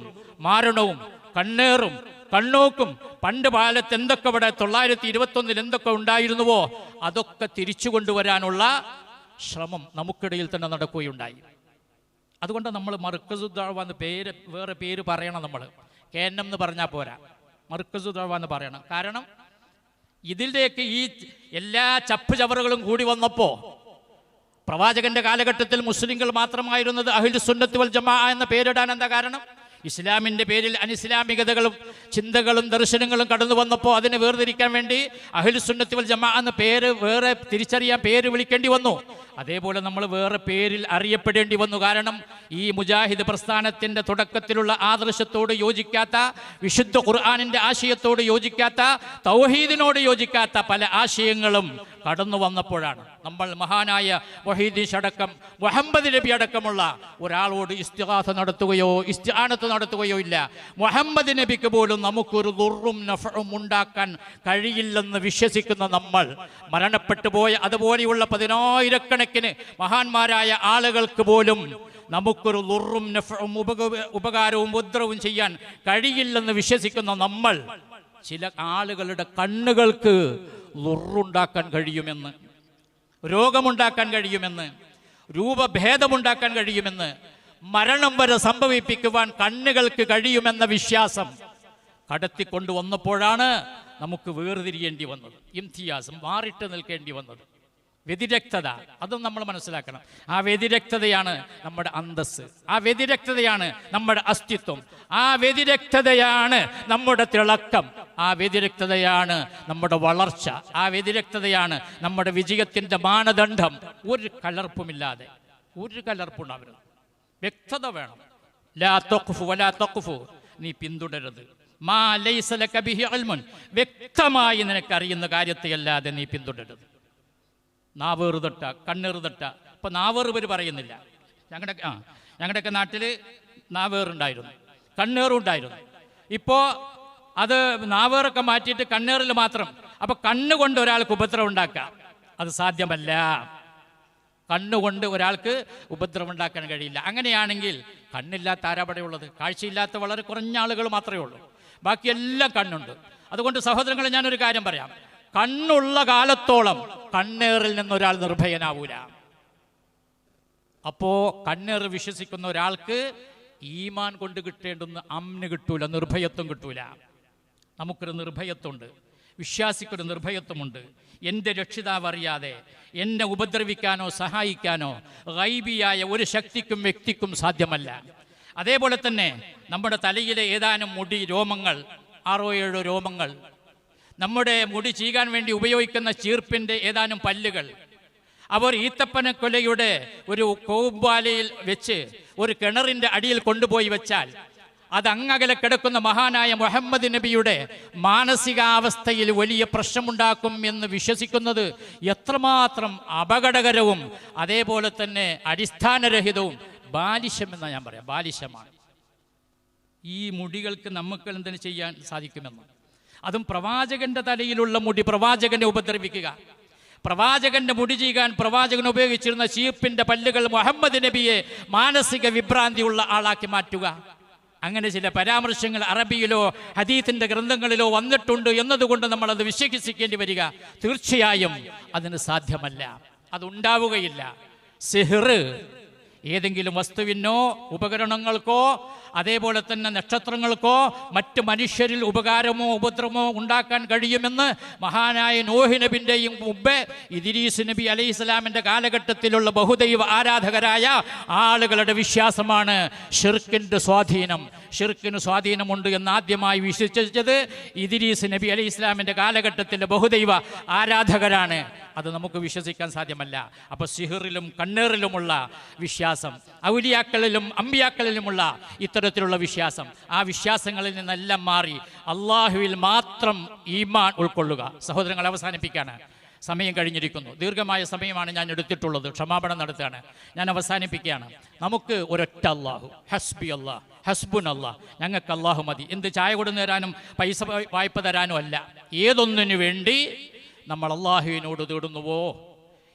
മാരണവും കണ്ണേറും കണ്ണോക്കും പണ്ട് കാലത്ത് എന്തൊക്കെ ഇവിടെ 921 എന്തൊക്കെ ഉണ്ടായിരുന്നുവോ അതൊക്കെ തിരിച്ചു കൊണ്ടുവരാനുള്ള ശ്രമം നമുക്കിടയിൽ തന്നെ നടക്കുകയുണ്ടായി. അതുകൊണ്ട് നമ്മൾ മർക്കസുദ് ദഅവ എന്ന് വേറെ പേര് പറയണം. നമ്മൾ KNM എന്ന് പറഞ്ഞാൽ പോരാ, മർക്കസുദ് ദഅവ എന്ന് പറയണം. കാരണം ഇതിലേക്ക് ഈ എല്ലാ ചപ്പ് ചവറുകളും കൂടി വന്നപ്പോൾ പ്രവാചകന്റെ കാലഘട്ടത്തിൽ മുസ്ലിങ്ങൾ മാത്രമായിരുന്നത് അഹ്ലു സുന്നത്ത് വൽ ജമാഅ എന്ന പേരിടാൻ എന്താ കാരണം? ഇസ്ലാമിൻ്റെ പേരിൽ അനിസ്ലാമികതകളും ചിന്തകളും ദർശനങ്ങളും കടന്നു വന്നപ്പോൾ അതിനെ വേർതിരിക്കാൻ വേണ്ടി അഹ്ലു സുന്നത്ത് വൽ ജമാഅ എന്ന പേര് വേറെ തിരിച്ചറിയാൻ പേര് വിളിക്കേണ്ടി വന്നു. അതേപോലെ നമ്മൾ വേറെ പേരിൽ അറിയപ്പെടേണ്ടി വന്നു. കാരണം ഈ മുജാഹിദ് പ്രസ്ഥാനത്തിൻ്റെ തുടക്കത്തിലുള്ള ആദർശത്തോട് യോജിക്കാത്ത, വിശുദ്ധ ഖുർആനിൻ്റെ ആശയത്തോട് യോജിക്കാത്ത, തൗഹീദിനോട് യോജിക്കാത്ത പല ആശയങ്ങളും കടന്നു വന്നപ്പോഴാണ് നമ്മൾ മഹാനായ വഹീദീൻ അടക്കം മുഹമ്മദ് നബി അടക്കമുള്ള ഒരാളോട് ഇസ്തിഗാസ നടത്തുകയോ ഇസ്തിആനത്ത് നടത്തുകയോ ഇല്ല. മുഹമ്മദ് നബിക്ക് പോലും നമുക്കൊരു ദുർറും നഫഉം ഉണ്ടാക്കാൻ കഴിയില്ലെന്ന് വിശ്വസിക്കുന്ന നമ്മൾ, മരണപ്പെട്ടു പോയ അതുപോലെയുള്ള 10,000-കണക്കിന് മഹാന്മാരായ ആളുകൾക്ക് പോലും നമുക്കൊരു ദുർറും നഫഉം ഉപകാരവും ഉപദ്രവവും ചെയ്യാൻ കഴിയില്ലെന്ന് വിശ്വസിക്കുന്ന നമ്മൾ, ചില ആളുകളുടെ കണ്ണുകൾക്ക് ദുർറുണ്ടാക്കാൻ കഴിയുമെന്ന്, രോഗമുണ്ടാക്കാൻ കഴിയുമെന്ന്, രൂപഭേദമുണ്ടാക്കാൻ കഴിയുമെന്ന്, മരണം വരെ സംഭവിപ്പിക്കുവാൻ കണ്ണുകൾക്ക് കഴിയുമെന്ന വിശ്വാസം കടത്തിക്കൊണ്ടുവന്നപ്പോഴാണ് നമുക്ക് വേർതിരിയേണ്ടി വന്നത്, ഇംതിയാസം മാറിട്ട് നിൽക്കേണ്ടി വന്നത്. വ്യതിരക്തത, അതും നമ്മൾ മനസ്സിലാക്കണം. ആ വ്യതിരക്തതയാണ് നമ്മുടെ അന്തസ്സ്, ആ വ്യതിരക്തതയാണ് നമ്മുടെ അസ്തിത്വം, ആ വ്യതിരക്തതയാണ് നമ്മുടെ തിളക്കം, ആ വ്യതിരക്തതയാണ് നമ്മുടെ വളർച്ച, ആ വ്യതിരക്തതയാണ് നമ്മുടെ വിജയത്തിൻ്റെ മാനദണ്ഡം. ഒരു കലർപ്പുമില്ലാതെ, ഒരു കലർപ്പുണ്ടാവരുത്, വ്യക്തത വേണം. ലാ തഖ്ഫു വലാ തഖ്ഫു, നീ പിന്തുടരുത്. മാ ലൈസ ലക ബിഹി ഇൽമുൻ, വ്യക്തമായി നിനക്കറിയുന്ന കാര്യത്തെയല്ലാതെ നീ പിന്തുടരുത്. നാവേറുതട്ട കണ്ണേറുതട്ട. ഇപ്പം നാവേറ് പേര് പറയുന്നില്ല. ഞങ്ങളുടെയൊക്കെ നാട്ടിൽ നാവേറുണ്ടായിരുന്നു, കണ്ണേറുണ്ടായിരുന്നു. ഇപ്പോൾ അത് നാവേറൊക്കെ മാറ്റിയിട്ട് കണ്ണേറിൽ മാത്രം. അപ്പോൾ കണ്ണുകൊണ്ട് ഒരാൾക്ക് ഉപദ്രവം ഉണ്ടാക്കാം, അത് സാധ്യമല്ല. കണ്ണുകൊണ്ട് ഒരാൾക്ക് ഉപദ്രവം ഉണ്ടാക്കാൻ കഴിയില്ല. അങ്ങനെയാണെങ്കിൽ കണ്ണില്ലാത്ത ആരാപടെയുള്ളത്? കാഴ്ചയില്ലാത്ത വളരെ കുറഞ്ഞ ആളുകൾ മാത്രമേ ഉള്ളൂ, ബാക്കിയെല്ലാം കണ്ണുണ്ട്. അതുകൊണ്ട് സഹോദരങ്ങളെ, ഞാനൊരു കാര്യം പറയാം. കണ്ണുള്ള കാലത്തോളം കണ്ണേറിൽ നിന്നൊരാൾ നിർഭയനാവൂല. അപ്പോ കണ്ണേറ് വിശ്വസിക്കുന്ന ഒരാൾക്ക് ഈമാൻ കൊണ്ട് കിട്ടേണ്ടുന്ന അമ്ന് കിട്ടൂല, നിർഭയത്വം കിട്ടൂല. നമുക്കൊരു നിർഭയത്വമുണ്ട്, വിശ്വാസിക്കൊരു നിർഭയത്വമുണ്ട്. എൻ്റെ രക്ഷിതാവ് അറിയാതെ എന്നെ ഉപദ്രവിക്കാനോ സഹായിക്കാനോ ഗൈബിയായ ഒരു ശക്തിക്കും വ്യക്തിക്കും സാധ്യമല്ല. അതേപോലെ തന്നെ നമ്മുടെ തലയിലെ ഏതാനും മുടി രോമങ്ങൾ, 6-7 രോമങ്ങൾ, നമ്മുടെ മുടി ചീകാൻ വേണ്ടി ഉപയോഗിക്കുന്ന ചീർപ്പിൻ്റെ ഏതാനും പല്ലുകൾ, അവർ ഈത്തപ്പനക്കൊലയുടെ ഒരു കോമ്പാലയിൽ വെച്ച് ഒരു കിണറിൻ്റെ അടിയിൽ കൊണ്ടുപോയി വെച്ചാൽ അത് അങ്ങകലെ കിടക്കുന്ന മഹാനായ മുഹമ്മദ് നബിയുടെ മാനസികാവസ്ഥയിൽ വലിയ പ്രശ്നമുണ്ടാക്കും എന്ന് വിശ്വസിക്കുന്നത് എത്രമാത്രം അപകടകരവും അതേപോലെ തന്നെ അടിസ്ഥാനരഹിതവും ബാലിശമെന്ന് ഞാൻ പറയാം. ബാലിശമാണ്. ഈ മുടികൾക്ക് നമുക്ക് എന്തിനു ചെയ്യാൻ സാധിക്കുമെന്ന്? അതും പ്രവാചകന്റെ തലയിലുള്ള മുടി പ്രവാചകനെ ഉപദ്രവിക്കുക, പ്രവാചകന്റെ മുടി ചെയ്യാൻ പ്രവാചകൻ ഉപയോഗിച്ചിരുന്ന ചീപ്പിന്റെ പല്ലുകൾ മുഹമ്മദ് നബിയെ മാനസിക വിഭ്രാന്തിയുള്ള ആളാക്കി മാറ്റുക. അങ്ങനെ ചില പരാമർശങ്ങൾ അറബിയിലോ ഹദീസിന്റെ ഗ്രന്ഥങ്ങളിലോ വന്നിട്ടുണ്ട് എന്നതുകൊണ്ട് നമ്മൾ അത് വിശ്വസിക്കേണ്ടി വരിക? തീർച്ചയായും അതിന് സാധ്യമല്ല, അതുണ്ടാവുകയില്ല. സിഹ്ർ ഏതെങ്കിലും വസ്തുവിനോ ഉപകരണങ്ങൾക്കോ അതേപോലെ തന്നെ നക്ഷത്രങ്ങൾക്കോ മറ്റ് മനുഷ്യരിൽ ഉപകാരമോ ഉപദ്രവമോ ഉണ്ടാക്കാൻ കഴിയുമെന്ന് മഹാനായ നോഹ് നബിൻ്റെയും മുമ്പേ ഇദ്രീസ് നബി അലൈഹി സ്വലാമിൻ്റെ കാലഘട്ടത്തിലുള്ള ബഹുദൈവ ആരാധകരായ ആളുകളുടെ വിശ്വാസമാണ് ഷിർക്കിൻ്റെ സ്വാധീനം. ഷിർക്കിന് സ്വാധീനമുണ്ട് എന്ന് ആദ്യമായി വിശ്വസിച്ചത് ഇദ്രീസ് നബി അലൈഹി സ്വലാമിൻ്റെ കാലഘട്ടത്തിലെ ബഹുദൈവ ആരാധകരാണ്. അത് നമുക്ക് വിശ്വസിക്കാൻ സാധ്യമല്ല. അപ്പോൾ സിഹറിലും കണ്ണേറിലുമുള്ള വിശ്വാസം, ഔലിയാക്കളിലും അമ്പിയാക്കളിലുമുള്ള ഇത്തരത്തിലുള്ള വിശ്വാസം, ആ വിശ്വാസങ്ങളിൽ നിന്നെല്ലാം മാറി അള്ളാഹുവിൽ മാത്രം ഈമാൻ ഉൾക്കൊള്ളുക. സഹോദരങ്ങൾ, അവസാനിപ്പിക്കാണ്. സമയം കഴിഞ്ഞിരിക്കുന്നു. ദീർഘമായ സമയമാണ് ഞാൻ എടുത്തിട്ടുള്ളത്. ക്ഷമാപണം നടത്തുകയാണ്. ഞാൻ അവസാനിപ്പിക്കുകയാണ്. നമുക്ക് ഒരൊറ്റ അല്ലാഹു, ഹസ്ബി അല്ലാഹ്, ഹസ്ബുൻ അല്ലാഹ്, ഞങ്ങൾക്ക് അല്ലാഹു മതി. എന്ത് ചായ കൊടുന്നു തരാനും പൈസ വായ്പ തരാനും അല്ല. ഏതൊന്നിനു വേണ്ടി നമ്മൾ അല്ലാഹുവിനോട് തേടുന്നുവോ,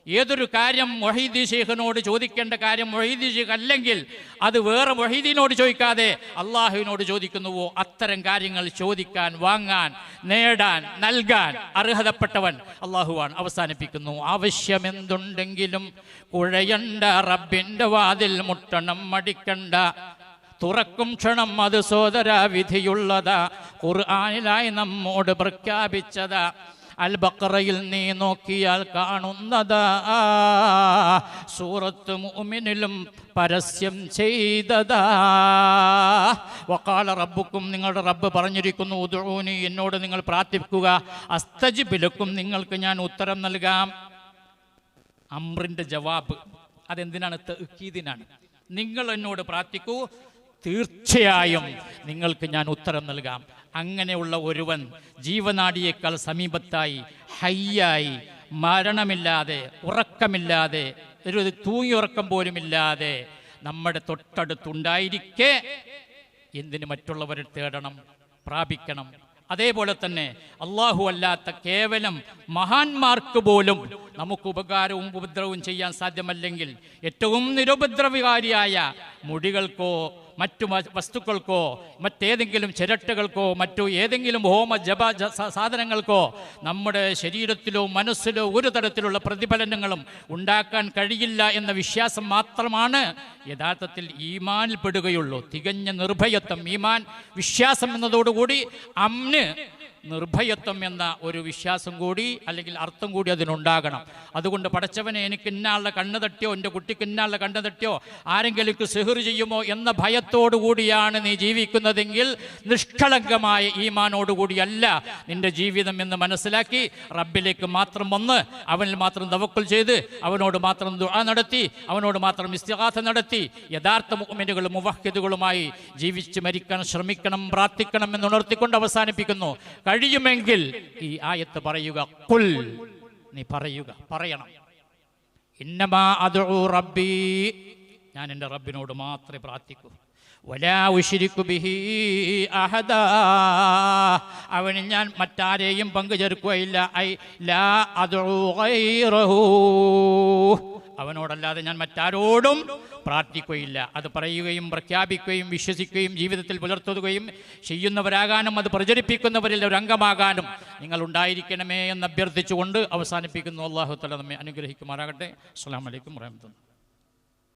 ഏതൊരു കാര്യം മൊഹീദി ശൈഖിനോട് ചോദിക്കേണ്ട കാര്യം മൊഹീദി ശൈഖ് അല്ലെങ്കിൽ അത് വേറെ മൊഹീദീനോട് ചോദിക്കാതെ അള്ളാഹുവിനോട് ചോദിക്കുന്നുവോ, അത്തരം കാര്യങ്ങൾ ചോദിക്കാൻ, വാങ്ങാൻ, നേടാൻ, നൽകാൻ അർഹതപ്പെട്ടവൻ അള്ളാഹുവാണ്. അവസാനിപ്പിക്കുന്നു. ആവശ്യമെന്തുണ്ടെങ്കിലും കുഴയണ്ട, റബ്ബിൻ്റെ വാതിൽ മുട്ടണം മടിക്കണ്ട, തുറക്കും ക്ഷണം അത് സോദര വിധിയുള്ളതാ, ഖുർആനിലായി നമ്മോട് പ്രഖ്യാപിച്ചതാ, അൽ ബഖറയിൽ നീ നോക്കിയാൽ കാണുന്നതാ, സൂറത്ത് മുഅ്മിനിലും പരസ്യം ചെയ്തതാ. വഖാല റബ്ബുക്കും, നിങ്ങളുടെ റബ്ബ് പറഞ്ഞിരിക്കുന്നു, ഉദ്ഊനി, എന്നോട് നിങ്ങൾ പ്രാർത്ഥിക്കുക, അസ്തജിബ് ലക്കും, നിങ്ങൾക്ക് ഞാൻ ഉത്തരം നൽകാം. അംറിൻ്റെ ജവാബ് അതെന്തിനാണ്? തഅ്കീദിനാണ്. നിങ്ങൾ എന്നോട് പ്രാർത്ഥിക്കൂ, തീർച്ചയായും നിങ്ങൾക്ക് ഞാൻ ഉത്തരം നൽകാം. അങ്ങനെയുള്ള ഒരുവൻ ജീവനാഡിയേക്കാൾ സമീപത്തായി, ഹയ്യായി, മരണമില്ലാതെ, ഉറക്കമില്ലാതെ, ഒരു തൂങ്ങിയുറക്കം പോലുമില്ലാതെ നമ്മുടെ തൊട്ടടുത്തുണ്ടായിരിക്കെ എന്തിന് മറ്റുള്ളവരെ തേടണം, പ്രാപിക്കണം? അതേപോലെ തന്നെ അള്ളാഹു അല്ലാത്ത കേവലം മഹാന്മാർക്ക് പോലും നമുക്ക് ഉപകാരവും ഉപദ്രവവും ചെയ്യാൻ സാധ്യമല്ലെങ്കിൽ ഏറ്റവും നിരുപദ്രവകാരിയായ മുടികൾക്കോ മറ്റു വസ്തുക്കൾക്കോ മറ്റേതെങ്കിലും ചിരട്ടകൾക്കോ മറ്റു ഏതെങ്കിലും ഹോമ ജപ സാധനങ്ങൾക്കോ നമ്മുടെ ശരീരത്തിലോ മനസ്സിലോ ഒരു തരത്തിലുള്ള പ്രതിഫലനങ്ങളും ഉണ്ടാക്കാൻ കഴിയില്ല എന്ന വിശ്വാസം മാത്രമാണ് യഥാർത്ഥത്തിൽ ഈമാനിൽ പെടുകയുള്ളൂ. തികഞ്ഞ നിർഭയത്വം, ഈമാൻ വിശ്വാസം എന്നതോടുകൂടി അമ്ന്, നിർഭയത്വം എന്ന ഒരു വിശ്വാസം കൂടി അല്ലെങ്കിൽ അർത്ഥം കൂടി അതിനുണ്ടാകണം. അതുകൊണ്ട് പടച്ചവനെ, എനിക്ക് ഇന്നാളുടെ കണ്ണ് തട്ടിയോ, എൻ്റെ കുട്ടിക്ക് ഇന്നാളുടെ കണ്ണ് തട്ടിയോ, ആരെങ്കിലും സിഹ്ർ ചെയ്യുമോ എന്ന ഭയത്തോടു കൂടിയാണ് നീ ജീവിക്കുന്നതെങ്കിൽ നിഷ്കളങ്കമായ ഈമാനോടുകൂടിയല്ല നിന്റെ ജീവിതം എന്ന് മനസ്സിലാക്കി റബ്ബിലേക്ക് മാത്രം വന്ന് അവനിൽ മാത്രം തവക്കുൽ ചെയ്ത് അവനോട് മാത്രം ദുആ നടത്തി അവനോട് മാത്രം ഇസ്തിഗാഥ നടത്തി യഥാർത്ഥ മുഅ്മിനുകളും മുവഹ്ഹിദുകളുമായി ജീവിച്ച് മരിക്കാൻ ശ്രമിക്കണം, പ്രാർത്ഥിക്കണം എന്ന് ഉണർത്തിക്കൊണ്ട് അവസാനിപ്പിക്കുന്നു. കഴിയുമെങ്കിൽ ഈ ആയത്ത് പറയുക, ഖുൽ, നീ പറയുക, പറയണം, ഇന്നമാ അദ്ഉ റബ്ബി, ഞാൻ എൻ്റെ റബ്ബിനോട് മാത്രമേ പ്രാർത്ഥിക്കൂ, വലാ ഉശ്രികു ബിഹി അഹദാ, അവനിൽ ഞാൻ മറ്റാരെയും പങ്കുചേർക്കുകയില്ല. ഐ ലാ അദ്ഉ ഗൈറഹു, അവനോടല്ലാതെ ഞാൻ മറ്റാരോടും പ്രാർത്ഥിക്കുകയില്ല. അത് പറയുകയും പ്രഖ്യാപിക്കുകയും വിശ്വസിക്കുകയും ജീവിതത്തിൽ പുലർത്തുകയും ചെയ്യുന്നവരാകാനും അത് പ്രചരിപ്പിക്കുന്നവരിൽ ഒരു അംഗമാകാനും നിങ്ങൾ ഉണ്ടായിരിക്കണമേ എന്ന് അഭ്യർത്ഥിച്ചുകൊണ്ട് അവസാനിപ്പിക്കുന്നു. അല്ലാഹു തആല നമ്മെ അനുഗ്രഹിക്കുമാറാകട്ടെ. അസ്സലാമു അലൈക്കും വറഹ്മത്തുള്ളാഹി.